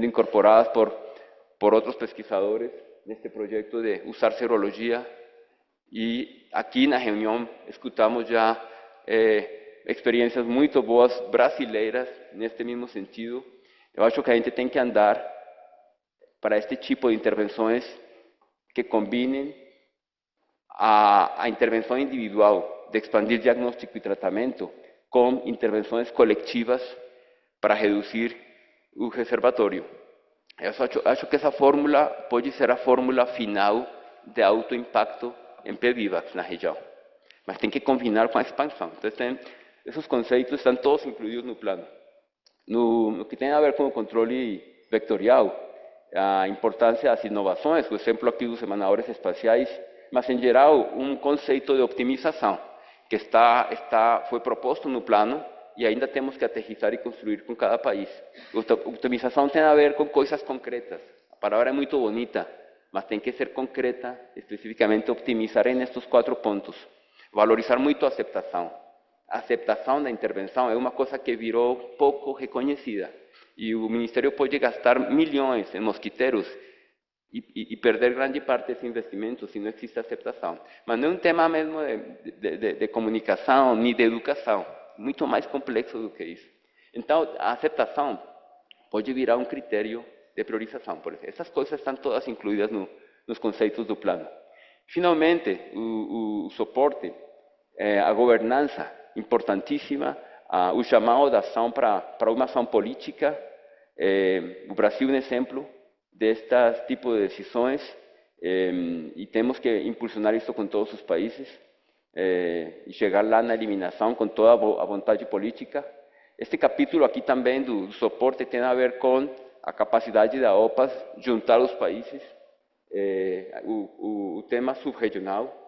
incorporadas por outros pesquisadores neste projeto de usar serologia. E aqui na reunião escutamos já experiências muito boas brasileiras neste mesmo sentido. Eu acho que a gente tem que andar para este tipo de intervenções que combinem a intervenção individual de expandir diagnóstico e tratamento com intervenções coletivas para reduzir o reservatório. Eu acho que essa fórmula pode ser a fórmula final de autoimpacto em PVIVAX na região, mas tem que combinar com a expansão. Então, esses conceitos estão todos incluídos no plano. No que tem a ver com o controle vetorial, a importância das inovações, o exemplo aqui dos emanadores espaciais, mas em geral um conceito de optimização que foi proposto no plano e ainda temos que aterrissar e construir com cada país. Optimização tem a ver com coisas concretas. A palavra é muito bonita, mas tem que ser concreta, especificamente optimizar nestes 4 pontos. Valorizar muito a aceitação. A aceitação da intervenção é uma coisa que virou pouco reconhecida. E o Ministério pode gastar milhões em mosquiteiros e perder grande parte desse investimento se não existe aceitação. Mas não é um tema mesmo de comunicação nem de educação, muito mais complexo do que isso. Então, a aceitação pode virar um critério de priorização, por exemplo. Essas coisas estão todas incluídas nos conceitos do plano. Finalmente, o suporte, a governança, importantíssima, o chamado da ação para uma ação política. O Brasil é um exemplo destes tipos de decisões e temos que impulsionar isso com todos os países e chegar lá na eliminação com toda a vontade política. Este capítulo aqui também do suporte tem a ver com a capacidade da OPAS juntar os países, o tema subregional.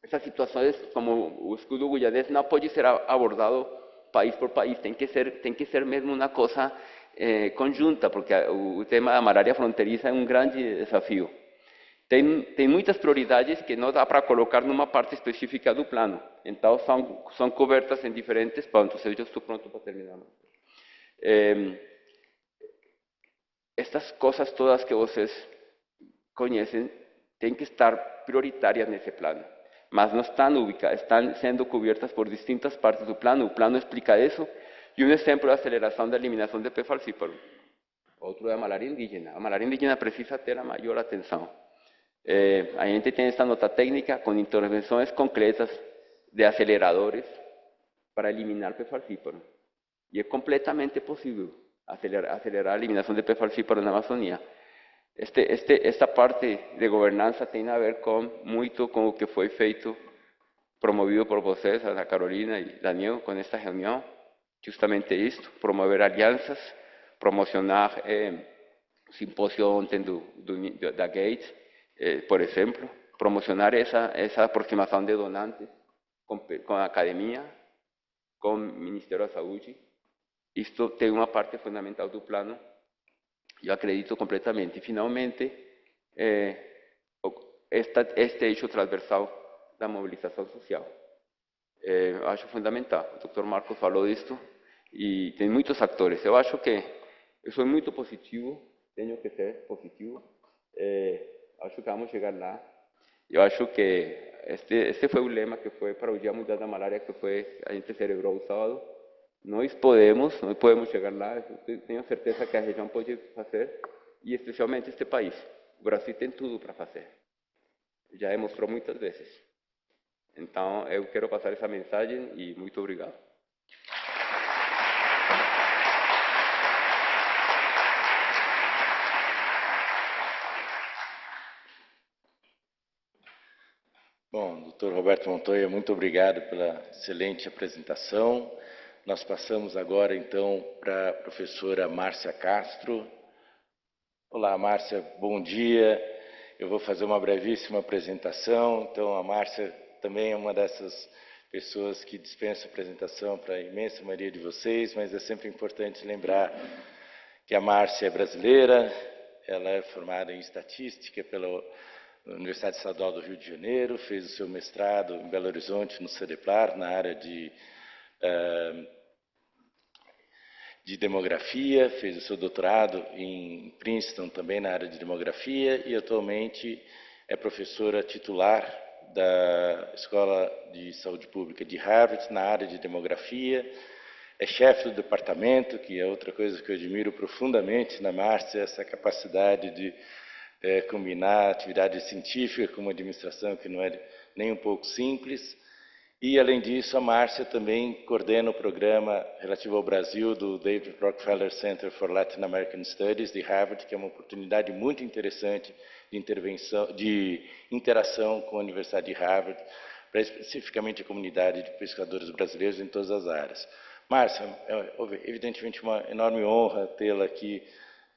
Essas situações, como o escudo guianês, não pode ser abordado país por país, tem que ser mesmo uma coisa conjunta, porque o tema da malária fronteiriça é um grande desafio. Tem muitas prioridades que não dá para colocar numa parte específica do plano, então são cobertas em diferentes pontos. Eu já estou pronto para terminar. Estas coisas todas que vocês conhecem têm que estar prioritárias nesse plano, mas não estão sendo cobertas por distintas partes do plano. O plano explica isso. E um exemplo de aceleração da eliminação de P. falciparum. Outro é a malária indígena. A malária indígena precisa ter a maior atenção. A gente tem esta nota técnica com intervenções concretas de aceleradores para eliminar P. falciparum. E é completamente possível acelerar a eliminação de P. falciparum na Amazônia. Esta parte de governança tem a ver muito com o que foi feito, promovido por vocês, Ana Carolina e Daniel, com esta reunião. Justamente isto, promover alianças, promocionar o simpósio ontem da Gates, por exemplo, promocionar essa aproximação de donantes com a academia, com o Ministério da Saúde. Isto tem uma parte fundamental do plano, eu acredito completamente. E, finalmente, este eixo transversal da mobilização social. Eu acho fundamental. O Dr. Marcos falou disto. E tem muitos atores. Eu acho que eu sou muito positivo, tenho que ser positivo. Acho que vamos chegar lá. Eu acho que este foi o lema que foi para o Dia Mundial da Malária, que a gente celebrou o sábado. Nós podemos chegar lá. Eu tenho certeza que a região pode fazer, e especialmente este país. O Brasil tem tudo para fazer. Já demonstrou muitas vezes. Então, eu quero passar essa mensagem e muito obrigado. Bom, doutor Roberto Montoya, muito obrigado pela excelente apresentação. Nós passamos agora, então, para a professora Márcia Castro. Olá, Márcia, bom dia. eu vou fazer uma brevíssima apresentação. Então, a Márcia também é uma dessas pessoas que dispensa apresentação para a imensa maioria de vocês, mas é sempre importante lembrar que a Márcia é brasileira, ela é formada em estatística pela Universidade Estadual do Rio de Janeiro, fez o seu mestrado em Belo Horizonte, no CEDEPLAR, na área de demografia, fez o seu doutorado em Princeton, também na área de demografia, e atualmente é professora titular da Escola de Saúde Pública de Harvard, na área de demografia, é chefe do departamento, que é outra coisa que eu admiro profundamente na Márcia, essa capacidade de combinar atividade científica com uma administração que não é nem um pouco simples. E, além disso, a Márcia também coordena o programa relativo ao Brasil do David Rockefeller Center for Latin American Studies, de Harvard, que é uma oportunidade muito interessante de interação com a Universidade de Harvard, para especificamente a comunidade de pescadores brasileiros em todas as áreas. Márcia, é evidentemente uma enorme honra tê-la aqui,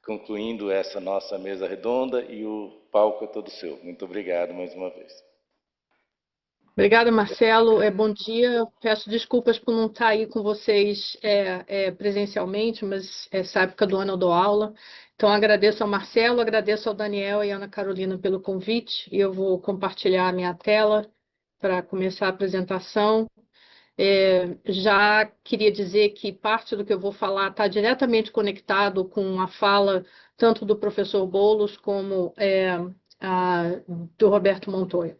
concluindo essa nossa mesa redonda, e o palco é todo seu. Muito obrigado mais uma vez. Obrigada, Marcelo. Bom dia. Peço desculpas por não estar aí com vocês presencialmente, mas essa época do ano eu dou aula. Então, agradeço ao Marcelo, agradeço ao Daniel e à Ana Carolina pelo convite. E eu vou compartilhar a minha tela para começar a apresentação. Já queria dizer que parte do que eu vou falar está diretamente conectado com a fala tanto do professor Boulos como do Roberto Montoya.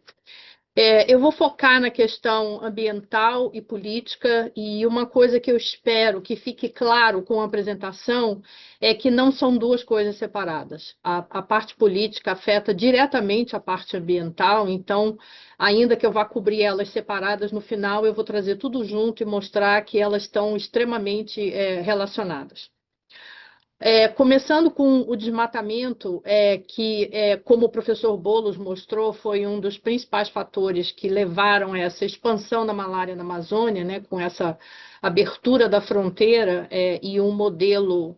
Eu vou focar na questão ambiental e política, e uma coisa que eu espero que fique claro com a apresentação é que não são duas coisas separadas. A parte política afeta diretamente a parte ambiental, então, ainda que eu vá cobrir elas separadas, no final eu vou trazer tudo junto e mostrar que elas estão extremamente relacionadas. Começando com o desmatamento, que, como o professor Boulos mostrou, foi um dos principais fatores que levaram a essa expansão da malária na Amazônia, né, com essa abertura da fronteira e um modelo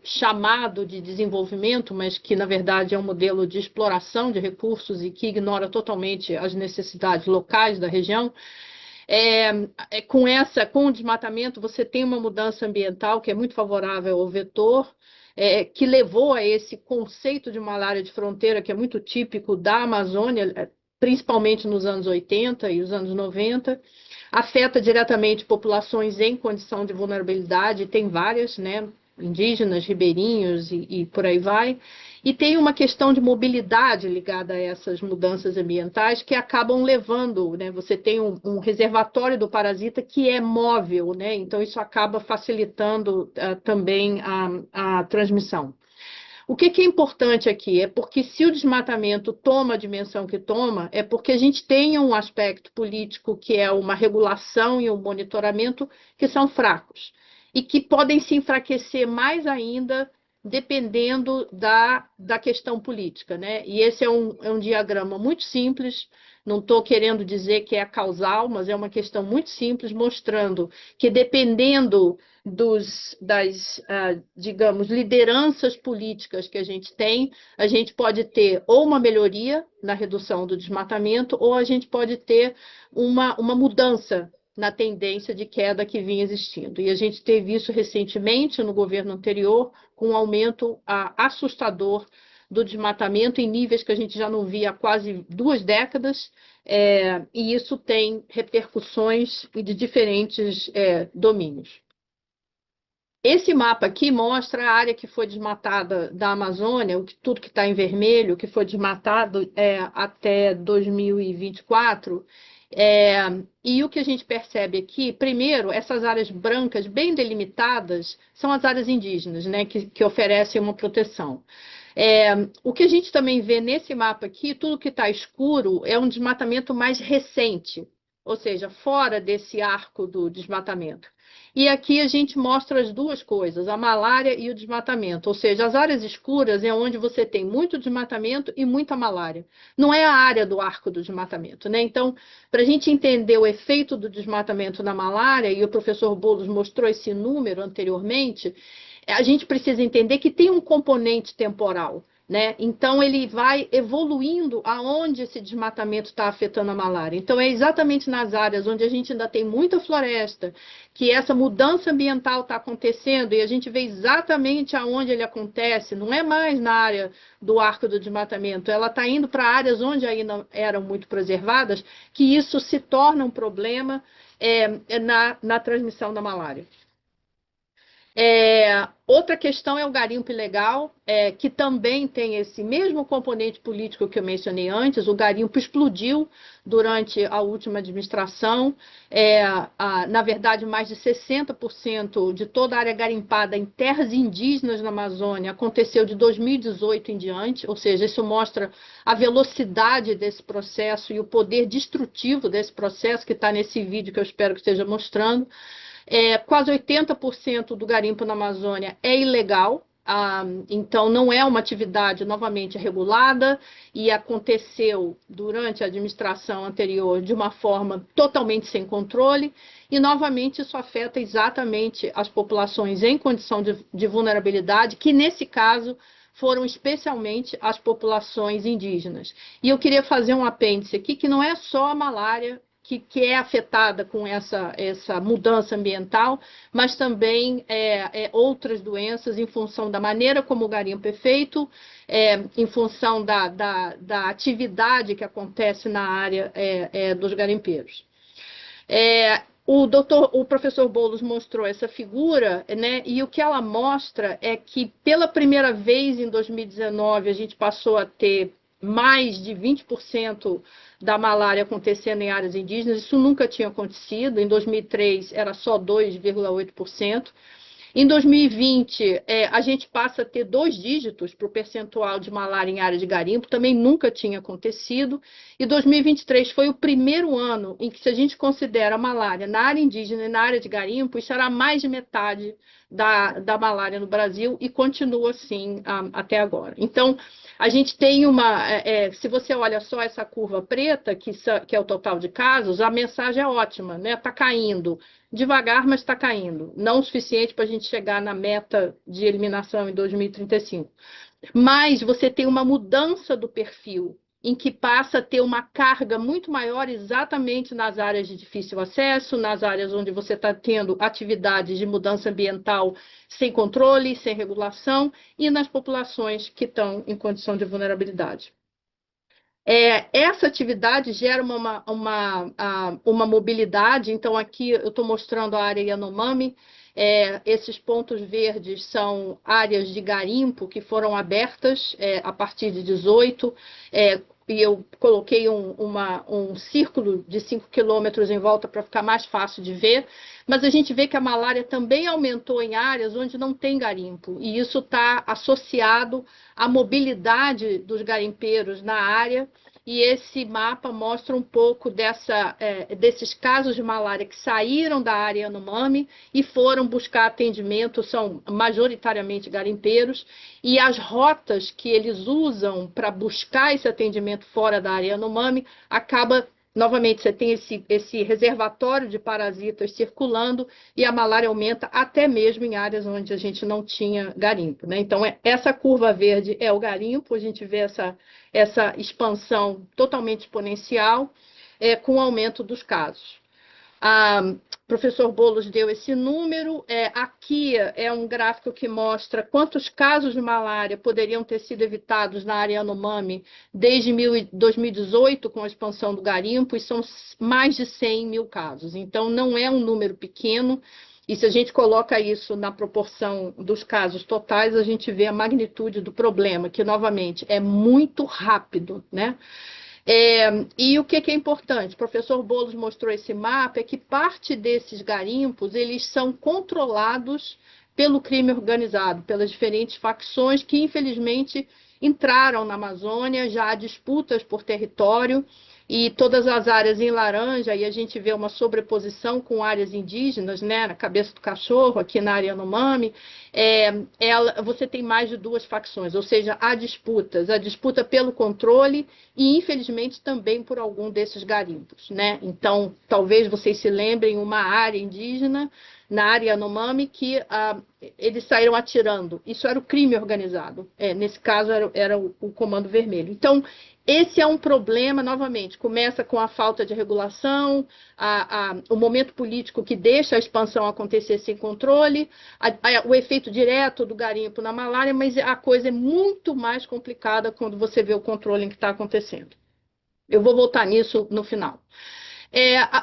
chamado de desenvolvimento, mas que, na verdade, é um modelo de exploração de recursos e que ignora totalmente as necessidades locais da região. Com o desmatamento, você tem uma mudança ambiental que é muito favorável ao vetor, que levou a esse conceito de malária de fronteira, que é muito típico da Amazônia, principalmente nos anos 80 e os anos 90, afeta diretamente populações em condição de vulnerabilidade, tem várias, né, indígenas, ribeirinhos e por aí vai, e tem uma questão de mobilidade ligada a essas mudanças ambientais que acabam levando, né, você tem um reservatório do parasita que é móvel, né, então isso acaba facilitando também a transmissão. O que é importante aqui é porque se o desmatamento toma a dimensão que toma, é porque a gente tem um aspecto político que é uma regulação e um monitoramento que são fracos e que podem se enfraquecer mais ainda dependendo da questão política, né? E esse é um diagrama muito simples, não estou querendo dizer que é causal, mas é uma questão muito simples, mostrando que dependendo das digamos, lideranças políticas que a gente tem, a gente pode ter ou uma melhoria na redução do desmatamento, ou a gente pode ter uma mudança na tendência de queda que vinha existindo. E a gente teve isso recentemente no governo anterior, com um aumento assustador do desmatamento em níveis que a gente já não via há quase 2 décadas, e isso tem repercussões de diferentes domínios. Esse mapa aqui mostra a área que foi desmatada da Amazônia, tudo que está em vermelho, que foi desmatado até 2024, e o que a gente percebe aqui, primeiro, essas áreas brancas bem delimitadas são as áreas indígenas, né, que oferecem uma proteção. O que a gente também vê nesse mapa aqui, tudo que está escuro é um desmatamento mais recente, ou seja, fora desse arco do desmatamento. E aqui a gente mostra as duas coisas, a malária e o desmatamento, ou seja, as áreas escuras é onde você tem muito desmatamento e muita malária. Não é a área do arco do desmatamento, né? Então, para a gente entender o efeito do desmatamento na malária, e o professor Boulos mostrou esse número anteriormente, a gente precisa entender que tem um componente temporal. né? Então, ele vai evoluindo aonde esse desmatamento está afetando a malária. Então, é exatamente nas áreas onde a gente ainda tem muita floresta, que essa mudança ambiental está acontecendo, e a gente vê exatamente aonde ele acontece, não é mais na área do arco do desmatamento, ela está indo para áreas onde ainda eram muito preservadas, que isso se torna um problema na transmissão da malária. Outra questão é o garimpo ilegal, que também tem esse mesmo componente político que eu mencionei antes. O garimpo explodiu durante a última administração. Na verdade, mais de 60% de toda a área garimpada em terras indígenas na Amazônia aconteceu de 2018 em diante, ou seja, isso mostra a velocidade desse processo e o poder destrutivo desse processo, que está nesse vídeo que eu espero que esteja mostrando. Quase 80% do garimpo na Amazônia é ilegal, então não é uma atividade novamente regulada e aconteceu durante a administração anterior de uma forma totalmente sem controle e novamente isso afeta exatamente as populações em condição de vulnerabilidade, que nesse caso foram especialmente as populações indígenas. E eu queria fazer um apêndice aqui, que não é só a malária que é afetada com essa mudança ambiental, mas também outras doenças em função da maneira como o garimpo é feito, em função da atividade que acontece na área dos garimpeiros. O professor Boulos mostrou essa figura, né, e o que ela mostra é que, pela primeira vez em 2019, a gente passou a ter mais de 20% da malária acontecendo em áreas indígenas. Isso nunca tinha acontecido. Em 2003 era só 2,8%. Em 2020, a gente passa a ter 2 dígitos para o percentual de malária em área de garimpo, também nunca tinha acontecido. E 2023 foi o primeiro ano em que, se a gente considera a malária na área indígena e na área de garimpo, isso era mais de metade da malária no Brasil e continua assim até agora. Então, a gente tem se você olha só essa curva preta, que é o total de casos, a mensagem é ótima, né? Está caindo. Devagar, mas está caindo. Não o suficiente para a gente chegar na meta de eliminação em 2035. Mas você tem uma mudança do perfil, em que passa a ter uma carga muito maior exatamente nas áreas de difícil acesso, nas áreas onde você está tendo atividades de mudança ambiental sem controle, sem regulação, e nas populações que estão em condição de vulnerabilidade. Essa atividade gera uma mobilidade. Então, aqui eu estou mostrando a área Yanomami. Esses pontos verdes são áreas de garimpo que foram abertas a partir de 18, e eu coloquei um círculo de 5 quilômetros em volta para ficar mais fácil de ver, mas a gente vê que a malária também aumentou em áreas onde não tem garimpo, e isso está associado à mobilidade dos garimpeiros na área, e esse mapa mostra um pouco desses casos de malária que saíram da área Yanomami e foram buscar atendimento, são majoritariamente garimpeiros, e as rotas que eles usam para buscar esse atendimento fora da área Yanomami acaba. Novamente, você tem esse reservatório de parasitas circulando e a malária aumenta até mesmo em áreas onde a gente não tinha garimpo, né? Então, essa curva verde é o garimpo, a gente vê essa expansão totalmente exponencial com o aumento dos casos. O professor Boulos deu esse número. Aqui é um gráfico que mostra quantos casos de malária poderiam ter sido evitados na área Yanomami desde 2018, com a expansão do garimpo, e são mais de 100 mil casos. Então, não é um número pequeno, e se a gente coloca isso na proporção dos casos totais, a gente vê a magnitude do problema, que, novamente, é muito rápido, né? E o que é importante? O professor Boulos mostrou esse mapa, é que parte desses garimpos, eles são controlados pelo crime organizado, pelas diferentes facções que, infelizmente, entraram na Amazônia. Já há disputas por território, e todas as áreas em laranja, aí a gente vê uma sobreposição com áreas indígenas, né, na cabeça do cachorro, aqui na área Yanomami, você tem mais de 2 facções, ou seja, há disputas, a disputa pelo controle e, infelizmente, também por algum desses garimpos, né? Então, talvez vocês se lembrem, uma área indígena na área Yanomami que eles saíram atirando. Isso era o crime organizado. Nesse caso, era o Comando Vermelho. Então, esse é um problema, novamente, começa com a falta de regulação, o momento político que deixa a expansão acontecer sem controle, o efeito direto do garimpo na malária, mas a coisa é muito mais complicada quando você vê o controle em que está acontecendo. Eu vou voltar nisso no final.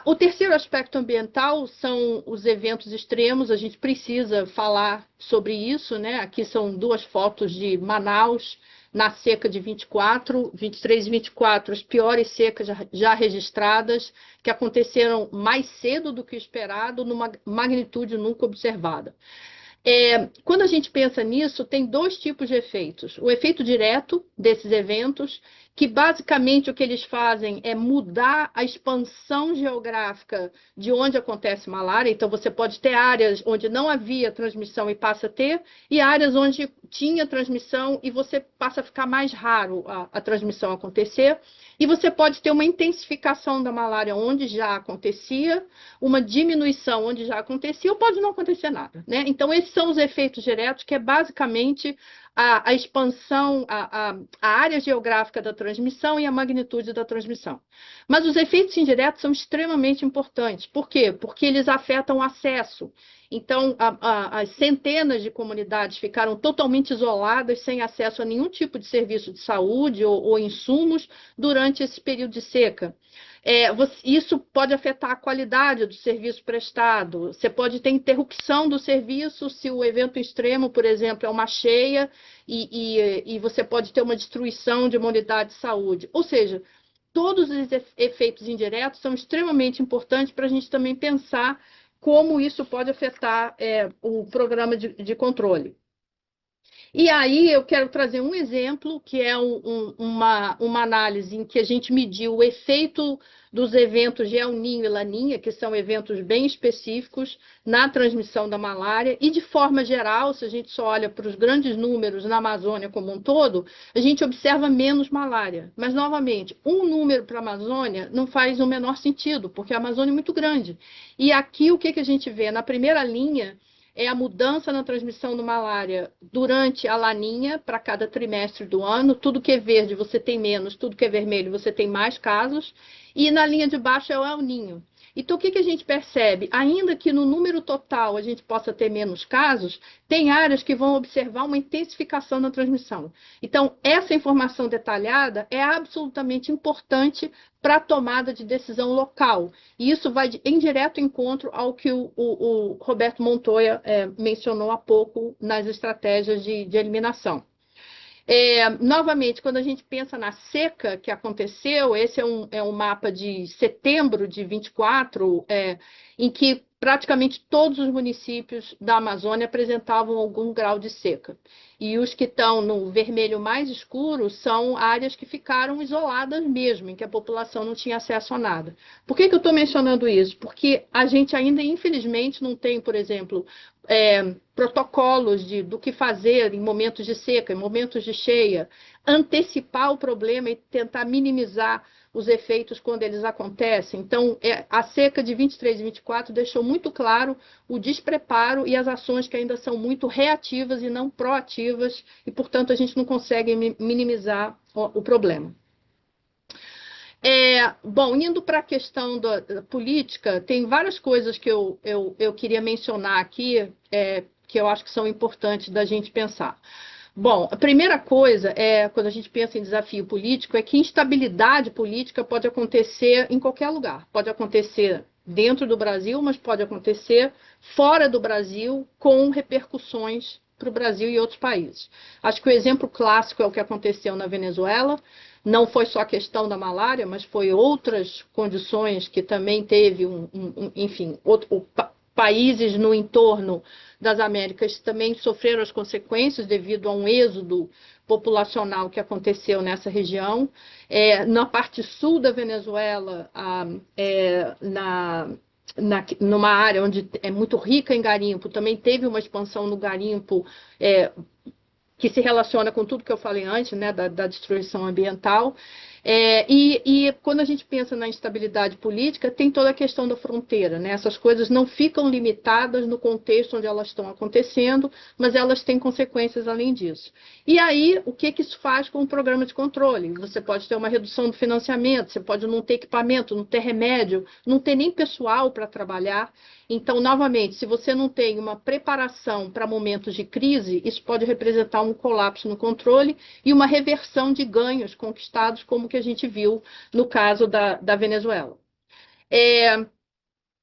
O terceiro aspecto ambiental são os eventos extremos, a gente precisa falar sobre isso, né? Aqui são duas fotos de Manaus, na seca de 23 e 24, as piores secas já registradas, que aconteceram mais cedo do que esperado, numa magnitude nunca observada. Quando a gente pensa nisso, tem dois tipos de efeitos. O efeito direto desses eventos, que basicamente o que eles fazem é mudar a expansão geográfica de onde acontece malária. Então, você pode ter áreas onde não havia transmissão e passa a ter, e áreas onde tinha transmissão e você passa a ficar mais raro a transmissão acontecer. E você pode ter uma intensificação da malária onde já acontecia, uma diminuição onde já acontecia, ou pode não acontecer nada, né? Então, esses são os efeitos diretos, que é basicamente a expansão, a área geográfica da transmissão e a magnitude da transmissão. Mas os efeitos indiretos são extremamente importantes. Por quê? Porque eles afetam o acesso. Então, as centenas de comunidades ficaram totalmente isoladas, sem acesso a nenhum tipo de serviço de saúde ou insumos durante esse período de seca. Isso pode afetar a qualidade do serviço prestado. Você pode ter interrupção do serviço se o evento extremo, por exemplo, é uma cheia e você pode ter uma destruição de uma unidade de saúde. Ou seja, todos os efeitos indiretos são extremamente importantes para a gente também pensar como isso pode afetar o programa de controle. E aí eu quero trazer um exemplo, que é uma análise em que a gente mediu o efeito dos eventos de El Niño e Laninha, que são eventos bem específicos na transmissão da malária, e de forma geral, se a gente só olha para os grandes números na Amazônia como um todo, a gente observa menos malária. Mas, novamente, um número para a Amazônia não faz o menor sentido, porque a Amazônia é muito grande. E aqui o que a gente vê? Na primeira linha, é a mudança na transmissão do malária durante a laninha para cada trimestre do ano. Tudo que é verde você tem menos, tudo que é vermelho você tem mais casos. E na linha de baixo é o El Niño. Então, o que a gente percebe? Ainda que no número total a gente possa ter menos casos, tem áreas que vão observar uma intensificação na transmissão. Então, essa informação detalhada é absolutamente importante para a tomada de decisão local. E isso vai em direto encontro ao que o Roberto Montoya mencionou há pouco nas estratégias de eliminação. Novamente, quando a gente pensa na seca que aconteceu, esse é um mapa de setembro de 24, em que praticamente todos os municípios da Amazônia apresentavam algum grau de seca. E os que estão no vermelho mais escuro são áreas que ficaram isoladas mesmo, em que a população não tinha acesso a nada. Por que eu estou mencionando isso? Porque a gente ainda, infelizmente, não tem, por exemplo, protocolos do que fazer em momentos de seca, em momentos de cheia, antecipar o problema e tentar minimizar os efeitos quando eles acontecem. Então, a seca de 23 e 24 deixou muito claro o despreparo e as ações que ainda são muito reativas e não proativas, e, portanto, a gente não consegue minimizar o problema. Bom, indo para a questão da política, tem várias coisas que eu queria mencionar aqui, que eu acho que são importantes da gente pensar. Bom, a primeira coisa quando a gente pensa em desafio político, é que instabilidade política pode acontecer em qualquer lugar. Pode acontecer dentro do Brasil, mas pode acontecer fora do Brasil, com repercussões para o Brasil e outros países. Acho que o exemplo clássico é o que aconteceu na Venezuela. Não foi só a questão da malária, mas foi outras condições que também teve, enfim, países no entorno das Américas também sofreram as consequências devido a um êxodo populacional que aconteceu nessa região. Na parte sul da Venezuela, numa área onde é muito rica em garimpo, também teve uma expansão no garimpo que se relaciona com tudo que eu falei antes, né, da destruição ambiental. E quando a gente pensa na instabilidade política, tem toda a questão da fronteira, né? Essas coisas não ficam limitadas no contexto onde elas estão acontecendo, mas elas têm consequências além disso. E aí, o que isso faz com o programa de controle? Você pode ter uma redução do financiamento, você pode não ter equipamento, não ter remédio, não ter nem pessoal para trabalhar. Então, novamente, se você não tem uma preparação para momentos de crise, isso pode representar um colapso no controle e uma reversão de ganhos conquistados, como que a gente viu no caso da Venezuela.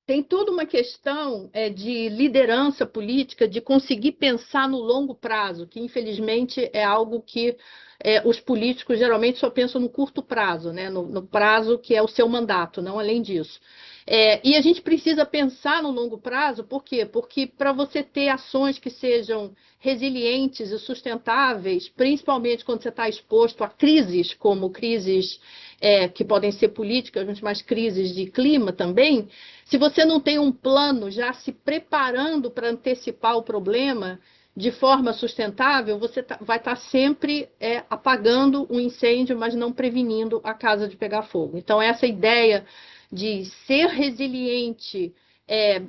Tem toda uma questão de liderança política, de conseguir pensar no longo prazo, que infelizmente é algo que os políticos geralmente só pensam no curto prazo, né? No prazo que é o seu mandato, não além disso. E a gente precisa pensar no longo prazo, por quê? Porque para você ter ações que sejam resilientes e sustentáveis, principalmente quando você está exposto a crises, como crises que podem ser políticas, mas crises de clima também, se você não tem um plano já se preparando para antecipar o problema de forma sustentável, você vai estar sempre apagando o incêndio, mas não prevenindo a casa de pegar fogo. Então, essa ideia de ser resiliente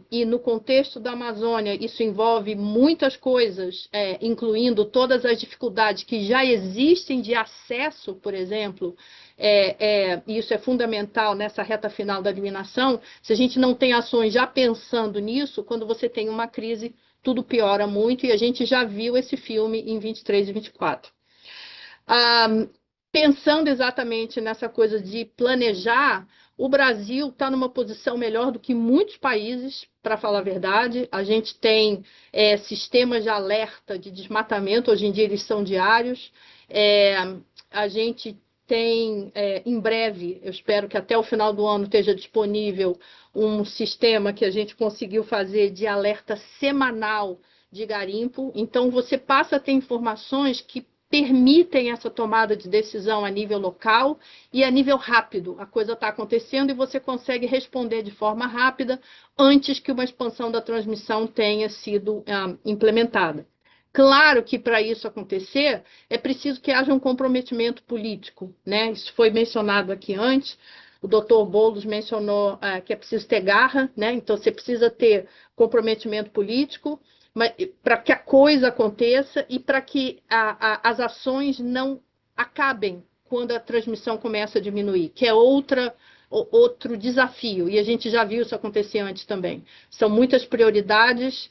e no contexto da Amazônia, isso envolve muitas coisas, incluindo todas as dificuldades que já existem de acesso, por exemplo, e isso é fundamental nessa reta final da eliminação. Se a gente não tem ações já pensando nisso, quando você tem uma crise, tudo piora muito, e a gente já viu esse filme em 23 e 24. Pensando exatamente nessa coisa de planejar, o Brasil está numa posição melhor do que muitos países, para falar a verdade. A gente tem sistemas de alerta de desmatamento, hoje em dia eles são diários. A gente tem, em breve, eu espero que até o final do ano esteja disponível um sistema que a gente conseguiu fazer de alerta semanal de garimpo. Então, você passa a ter informações que permitem essa tomada de decisão a nível local e a nível rápido. A coisa está acontecendo e você consegue responder de forma rápida antes que uma expansão da transmissão tenha sido implementada. Claro que para isso acontecer é preciso que haja um comprometimento político, né? Isso foi mencionado aqui antes. O doutor Boulos mencionou que é preciso ter garra, né? Então você precisa ter comprometimento político, para que a coisa aconteça e para que as ações não acabem quando a transmissão começa a diminuir, que é outro desafio, e a gente já viu isso acontecer antes também. São muitas prioridades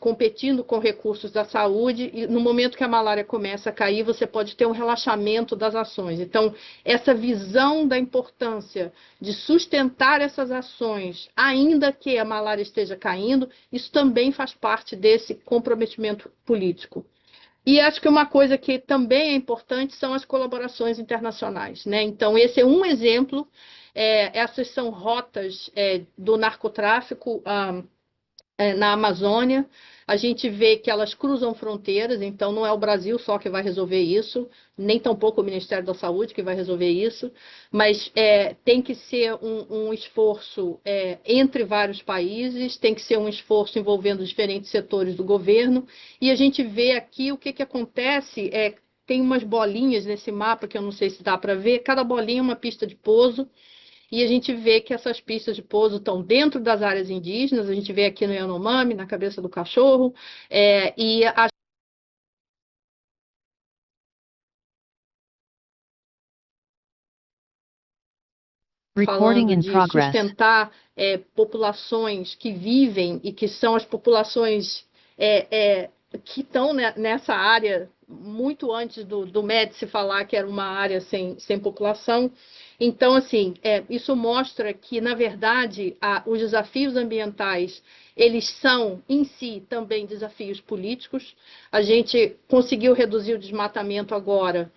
competindo com recursos da saúde, e no momento que a malária começa a cair, você pode ter um relaxamento das ações. Então, essa visão da importância de sustentar essas ações, ainda que a malária esteja caindo, isso também faz parte desse comprometimento político. E acho que uma coisa que também é importante são as colaborações internacionais, né? Então, esse é um exemplo. Essas são rotas do narcotráfico na Amazônia. A gente vê que elas cruzam fronteiras, então não é o Brasil só que vai resolver isso, nem tampouco o Ministério da Saúde que vai resolver isso, mas tem que ser um esforço entre vários países, tem que ser um esforço envolvendo diferentes setores do governo, e a gente vê aqui o que acontece, tem umas bolinhas nesse mapa que eu não sei se dá para ver, cada bolinha é uma pista de pouso, e a gente vê que essas pistas de pouso estão dentro das áreas indígenas, a gente vê aqui no Yanomami, na cabeça do cachorro, e a falando de sustentar populações que vivem e que são as populações que estão nessa área muito antes do Médici falar que era uma área sem população. Então, assim, isso mostra que, na verdade, os desafios ambientais, eles são, em si, também desafios políticos. A gente conseguiu reduzir o desmatamento agora.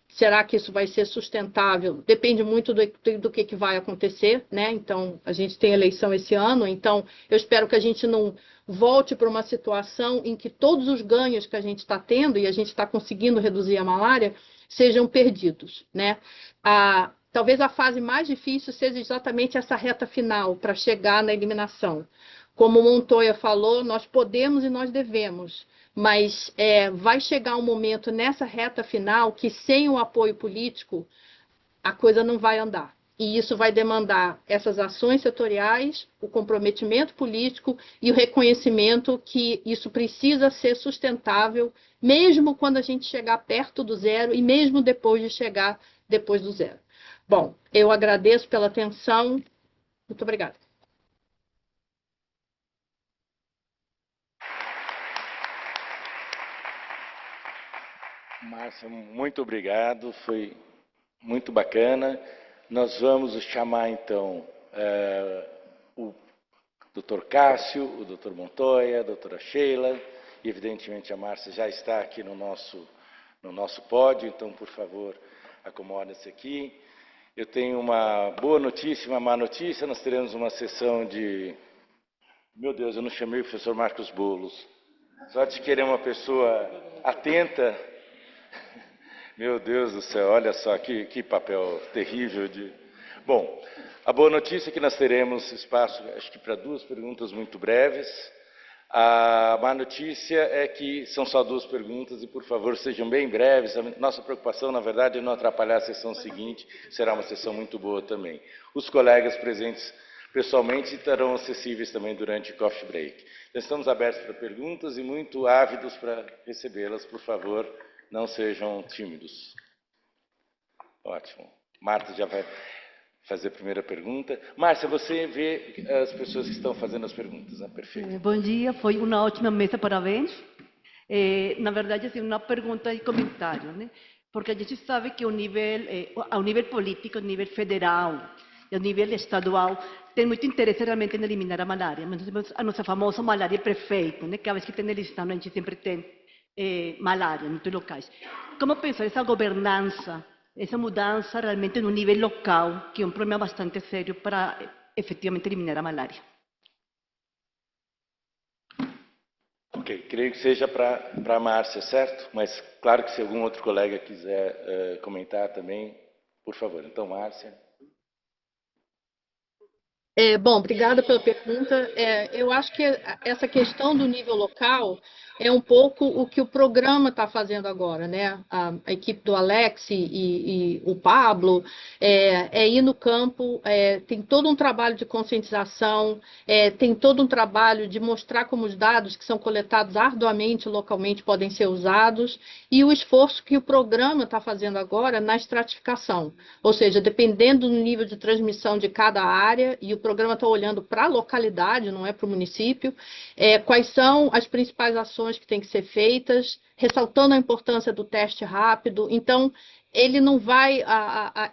Será que isso vai ser sustentável? Depende muito do que vai acontecer, né? Então, a gente tem eleição esse ano, então eu espero que a gente não volte para uma situação em que todos os ganhos que a gente está tendo e a gente está conseguindo reduzir a malária sejam perdidos, né? Talvez a fase mais difícil seja exatamente essa reta final para chegar na eliminação. Como Montoya falou, nós podemos e nós devemos, mas vai chegar um momento nessa reta final que, sem o apoio político, a coisa não vai andar. E isso vai demandar essas ações setoriais, o comprometimento político e o reconhecimento que isso precisa ser sustentável, mesmo quando a gente chegar perto do zero e mesmo depois de chegar depois do zero. Bom, eu agradeço pela atenção. Muito obrigada. Márcia, muito obrigado, foi muito bacana. Nós vamos chamar, então, o Dr. Cássio, o Dr. Montoya, a doutora Sheila, e, evidentemente, a Márcia já está aqui no nosso pódio, então, por favor, acomodem-se aqui. Eu tenho uma boa notícia e uma má notícia. Nós teremos uma sessão de... Meu Deus, eu não chamei o professor Marcos Boulos. Só de querer uma pessoa atenta. Meu Deus do céu, olha só que papel terrível de... Bom, a boa notícia é que nós teremos espaço, acho que para 2 perguntas muito breves. A má notícia é que são só 2 perguntas e, por favor, sejam bem breves. A nossa preocupação, na verdade, é não atrapalhar a sessão seguinte, será uma sessão muito boa também. Os colegas presentes pessoalmente estarão acessíveis também durante o coffee break. Então, estamos abertos para perguntas e muito ávidos para recebê-las, por favor, não sejam tímidos. Ótimo. Marta já vai fazer a primeira pergunta. Márcia, você vê as pessoas que estão fazendo as perguntas, né? Perfeito. Bom dia, foi uma ótima mesa, parabéns. Na verdade, assim, uma pergunta e comentário, né? Porque a gente sabe que ao nível político, ao nível federal e ao nível estadual, tem muito interesse realmente em eliminar a malária. Nós temos a nossa famosa malária prefeito, né? Cada vez que tem eleição, a gente sempre tem malária em muitos locais. Como pensar essa governança, essa mudança realmente no nível local, que é um problema bastante sério para efetivamente eliminar a malária? Ok, creio que seja para a Márcia, certo? Mas claro que se algum outro colega quiser comentar também, por favor. Então, Márcia. Bom, obrigada pela pergunta. Eu acho que essa questão do nível local é um pouco o que o programa está fazendo agora, né? A equipe do Alex e o Pablo ir no campo, tem todo um trabalho de conscientização, tem todo um trabalho de mostrar como os dados que são coletados arduamente localmente podem ser usados e o esforço que o programa está fazendo agora na estratificação, ou seja, dependendo do nível de transmissão de cada área, e o programa está olhando para a localidade, não é para o município, quais são as principais ações que têm que ser feitas, ressaltando a importância do teste rápido. Então, ele não vai,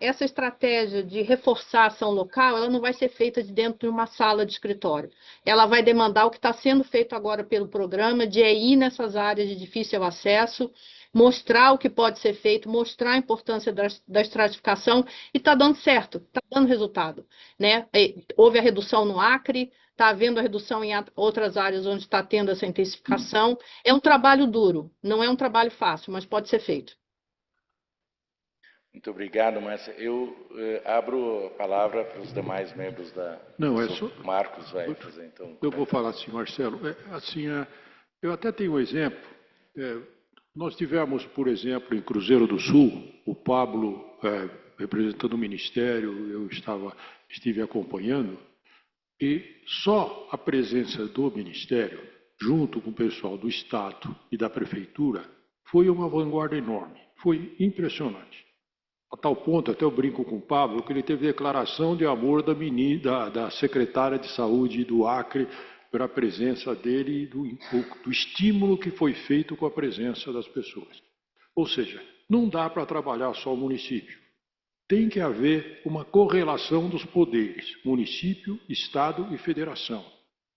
essa estratégia de reforçar a ação local, ela não vai ser feita de dentro de uma sala de escritório. Ela vai demandar o que está sendo feito agora pelo programa, de ir nessas áreas de difícil acesso, mostrar o que pode ser feito, mostrar a importância da estratificação, e está dando certo, está dando resultado, né? Houve a redução no Acre, está havendo a redução em outras áreas onde está tendo essa intensificação. É um trabalho duro, não é um trabalho fácil, mas pode ser feito. Muito obrigado, Márcia. Eu abro a palavra para os demais membros da... Não, é só... Marcos vai fazer, então... Eu vou falar assim, Marcelo. Eu até tenho um exemplo. Nós tivemos, por exemplo, em Cruzeiro do Sul, o Pablo representando o Ministério, eu estive acompanhando, e só a presença do Ministério, junto com o pessoal do Estado e da Prefeitura, foi uma vanguarda enorme, foi impressionante. A tal ponto, até eu brinco com o Pablo, que ele teve declaração de amor da secretária de Saúde do Acre, pela presença dele e do estímulo que foi feito com a presença das pessoas. Ou seja, não dá para trabalhar só o município. Tem que haver uma correlação dos poderes, município, Estado e federação.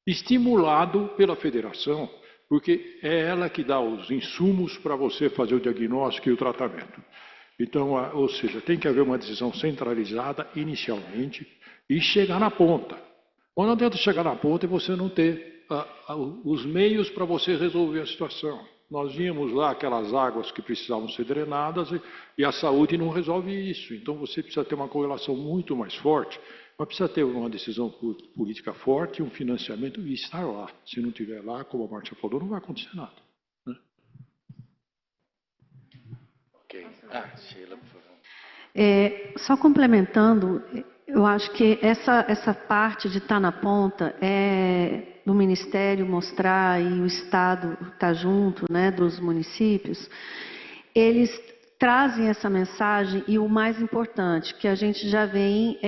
Estimulado pela federação, porque é ela que dá os insumos para você fazer o diagnóstico e o tratamento. Então, ou seja, tem que haver uma decisão centralizada inicialmente e chegar na ponta. Mas não adianta chegar na ponta e você não ter os meios para você resolver a situação. Nós vimos lá aquelas águas que precisavam ser drenadas e a saúde não resolve isso. Então você precisa ter uma correlação muito mais forte, mas precisa ter uma decisão política forte, um financiamento e estar lá. Se não estiver lá, como a Márcia falou, não vai acontecer nada. Né? Ok. Sheila, por favor. Só complementando, eu acho que essa parte de estar na ponta é do Ministério mostrar e o Estado estar junto, né, dos municípios, eles trazem essa mensagem e o mais importante, que a gente já vem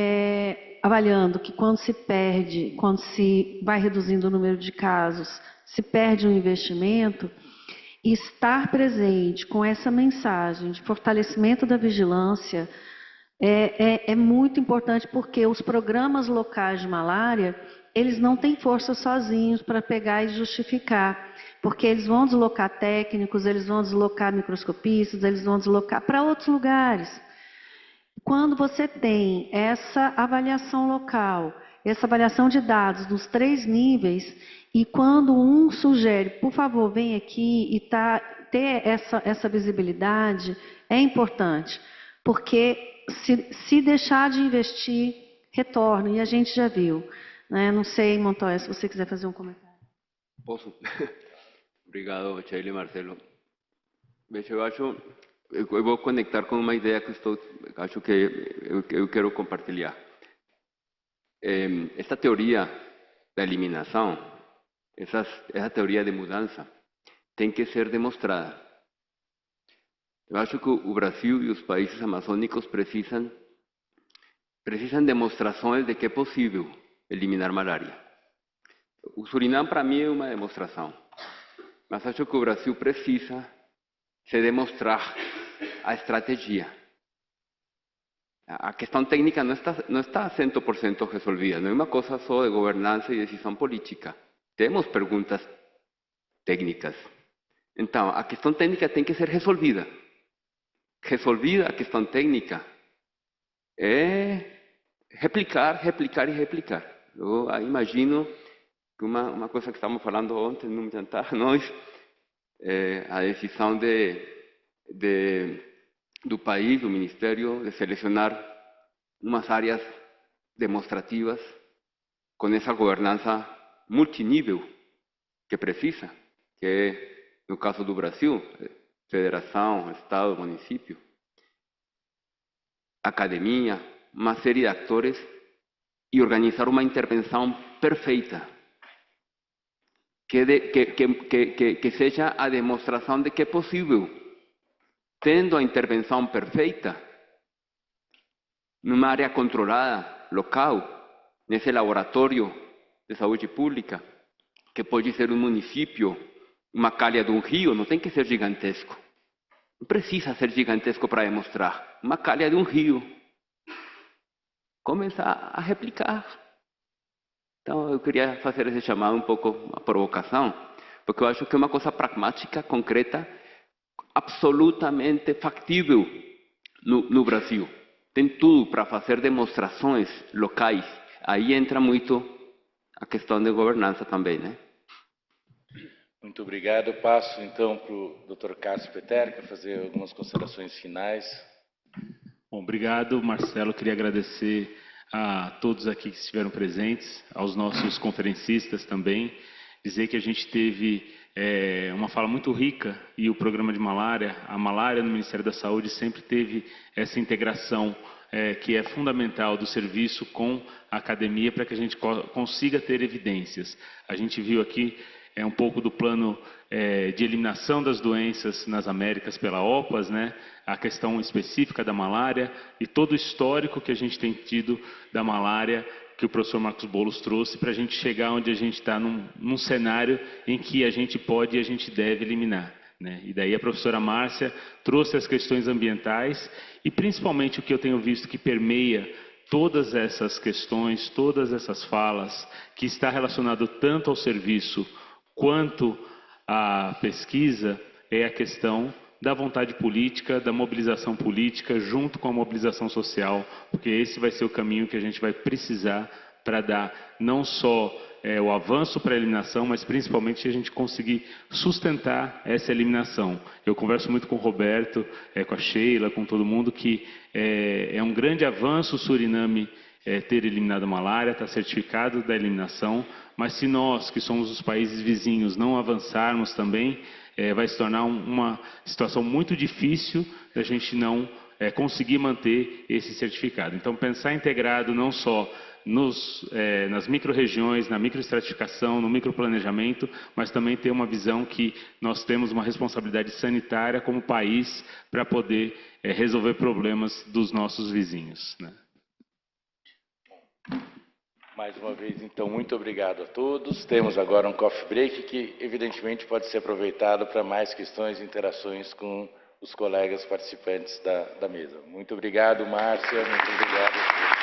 avaliando que quando se perde, quando se vai reduzindo o número de casos, se perde um investimento, estar presente com essa mensagem de fortalecimento da vigilância é muito importante, porque os programas locais de malária, eles não têm força sozinhos para pegar e justificar, porque eles vão deslocar técnicos, eles vão deslocar microscopistas, eles vão deslocar para outros lugares. Quando você tem essa avaliação local, essa avaliação de dados nos 3 níveis, e quando um sugere, por favor, vem aqui e ter essa visibilidade, é importante, porque se deixar de investir, retorna, e a gente já viu. Né? Não sei, Montoya, se você quiser fazer um comentário. Posso? Obrigado, Sheila e Marcelo. Eu vou conectar com uma ideia que acho que eu quero compartilhar. Esta teoria da eliminação, essa teoria de mudança, tem que ser demonstrada. Eu acho que o Brasil e os países amazônicos precisam demonstrações de que é possível eliminar malária. O Suriname, para mim, é uma demonstração. Mas acho que o Brasil precisa se demonstrar a estratégia. A questão técnica não está 100% resolvida. Não é uma coisa só de governança e decisão política. Temos perguntas técnicas. Então, a questão técnica tem que ser resolvida. Resolvida a questão técnica é replicar e replicar. Eu imagino que uma coisa que estávamos falando ontem no jantar, nós, a decisão do país, do Ministério, de selecionar umas áreas demonstrativas com essa governança multinível que precisa, que é, no caso do Brasil, federação, Estado, município, academia, uma série de atores, e organizar uma intervenção perfeita, que seja a demonstração de que é possível, tendo a intervenção perfeita, numa área controlada, local, nesse laboratório de saúde pública, que pode ser um município, uma calha de um rio, não tem que ser gigantesco. Não precisa ser gigantesco para demonstrar. Uma calha de um rio. Começa a replicar. Então, eu queria fazer esse chamado um pouco, uma provocação, porque eu acho que é uma coisa pragmática, concreta, absolutamente factível no Brasil. Tem tudo para fazer demonstrações locais. Aí entra muito a questão de governança também, né? Muito obrigado. Eu passo, então, para o Dr. Cássio Peterka fazer algumas considerações finais. Bom, obrigado, Marcelo. Queria agradecer a todos aqui que estiveram presentes, aos nossos conferencistas também. Dizer que a gente teve uma fala muito rica, e o programa de malária, a malária no Ministério da Saúde sempre teve essa integração que é fundamental do serviço com a academia para que a gente consiga ter evidências. A gente viu aqui um pouco do plano de eliminação das doenças nas Américas pela OPAS, né? A questão específica da malária e todo o histórico que a gente tem tido da malária, que o professor Marcos Boulos trouxe, para a gente chegar onde a gente está num cenário em que a gente pode e a gente deve eliminar. Né? E daí a professora Márcia trouxe as questões ambientais e principalmente o que eu tenho visto que permeia todas essas questões, todas essas falas, que está relacionado tanto ao serviço quanto à pesquisa, é a questão da vontade política, da mobilização política, junto com a mobilização social, porque esse vai ser o caminho que a gente vai precisar para dar não só o avanço para a eliminação, mas principalmente a gente conseguir sustentar essa eliminação. Eu converso muito com o Roberto, com a Sheila, com todo mundo, que é um grande avanço o Suriname ter eliminado a malária, está certificado da eliminação, mas se nós, que somos os países vizinhos, não avançarmos também, vai se tornar uma situação muito difícil da gente não conseguir manter esse certificado. Então, pensar integrado não só nas micro-regiões, na microestratificação, no microplanejamento, mas também ter uma visão que nós temos uma responsabilidade sanitária como país para poder resolver problemas dos nossos vizinhos, né? Mais uma vez, então, muito obrigado a todos. Temos agora um coffee break que, evidentemente, pode ser aproveitado para mais questões e interações com os colegas participantes da mesa. Muito obrigado, Márcia. Muito obrigado.